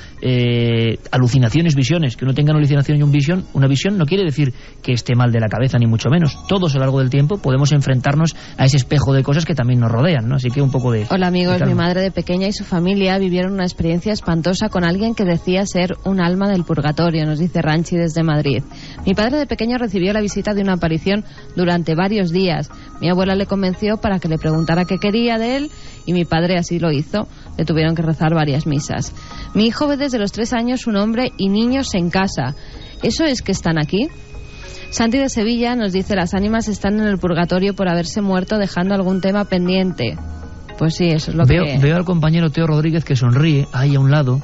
alucinaciones, visiones. Que uno tenga una alucinación y una visión no quiere decir que esté mal de la cabeza, ni mucho menos. Todos a lo largo del tiempo podemos enfrentarnos a ese espejo de cosas que también nos rodean, ¿no? Así que un poco de... Hola amigos, mi madre de pequeña y su familia vivieron una experiencia espantosa con alguien que decía ser un alma del purgatorio, nos dice Ranchi desde Madrid. Mi padre de pequeño recibió la visita de una aparición durante varios días. Mi abuela le convenció para que le preguntara qué quería de él y mi padre así lo hizo. Le tuvieron que rezar varias misas. Mi hijo ve desde los 3 años un hombre y niños en casa. ¿Eso es que están aquí? Santi de Sevilla nos dice: las ánimas están en el purgatorio por haberse muerto dejando algún tema pendiente. Pues sí, eso es lo que... Veo al compañero Teo Rodríguez que sonríe ahí a un lado.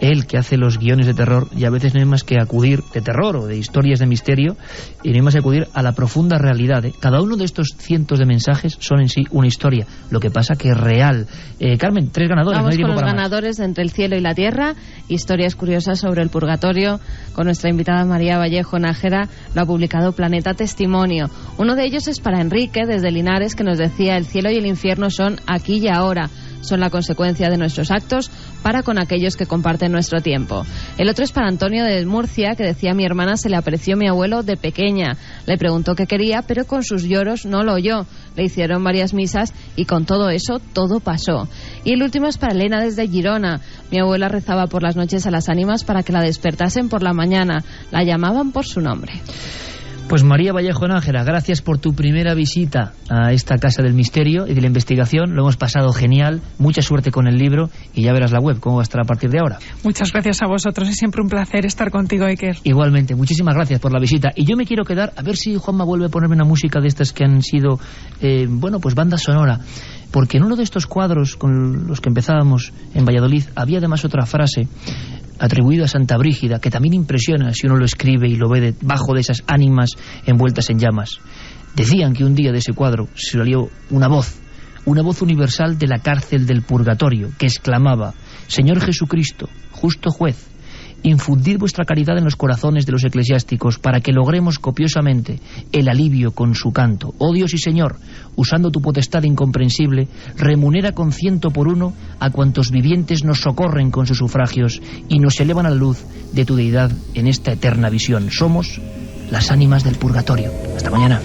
Él, que hace los guiones de terror, y a veces no hay más que acudir, de terror o de historias de misterio, y no hay más que acudir a la profunda realidad, ¿eh? Cada uno de estos cientos de mensajes son en sí una historia, lo que pasa que es real. Carmen, 3 ganadores. Vamos no hay con los para ganadores de Entre el cielo y la tierra, historias curiosas sobre el purgatorio, con nuestra invitada María Vallejo Nájera. Lo ha publicado Planeta Testimonio. Uno de ellos es para Enrique, desde Linares, que nos decía: el cielo y el infierno son aquí y ahora. Son la consecuencia de nuestros actos para con aquellos que comparten nuestro tiempo. El otro es para Antonio de Murcia, que decía: a mi hermana se le apareció mi abuelo de pequeña. Le preguntó qué quería, pero con sus lloros no lo oyó. Le hicieron varias misas y con todo eso todo pasó. Y el último es para Elena desde Girona. Mi abuela rezaba por las noches a las ánimas para que la despertasen por la mañana. La llamaban por su nombre. Pues María Vallejo Nájera, gracias por tu primera visita a esta Casa del Misterio y de la Investigación. Lo hemos pasado genial, mucha suerte con el libro, y ya verás la web, cómo va a estar a partir de ahora. Muchas gracias a vosotros, es siempre un placer estar contigo, Iker. Igualmente, muchísimas gracias por la visita. Y yo me quiero quedar, a ver si Juanma vuelve a ponerme una música de estas que han sido, pues banda sonora. Porque en uno de estos cuadros con los que empezábamos en Valladolid había además otra frase atribuida a Santa Brígida, que también impresiona si uno lo escribe y lo ve debajo de esas ánimas envueltas en llamas. Decían que un día de ese cuadro se salió una voz universal de la cárcel del purgatorio, que exclamaba: Señor Jesucristo, justo juez, infundid vuestra caridad en los corazones de los eclesiásticos para que logremos copiosamente el alivio con su canto. Oh Dios y Señor, usando tu potestad incomprensible, remunera con 100 por 1 a cuantos vivientes nos socorren con sus sufragios y nos elevan a la luz de tu deidad en esta eterna visión. Somos las ánimas del purgatorio. Hasta mañana.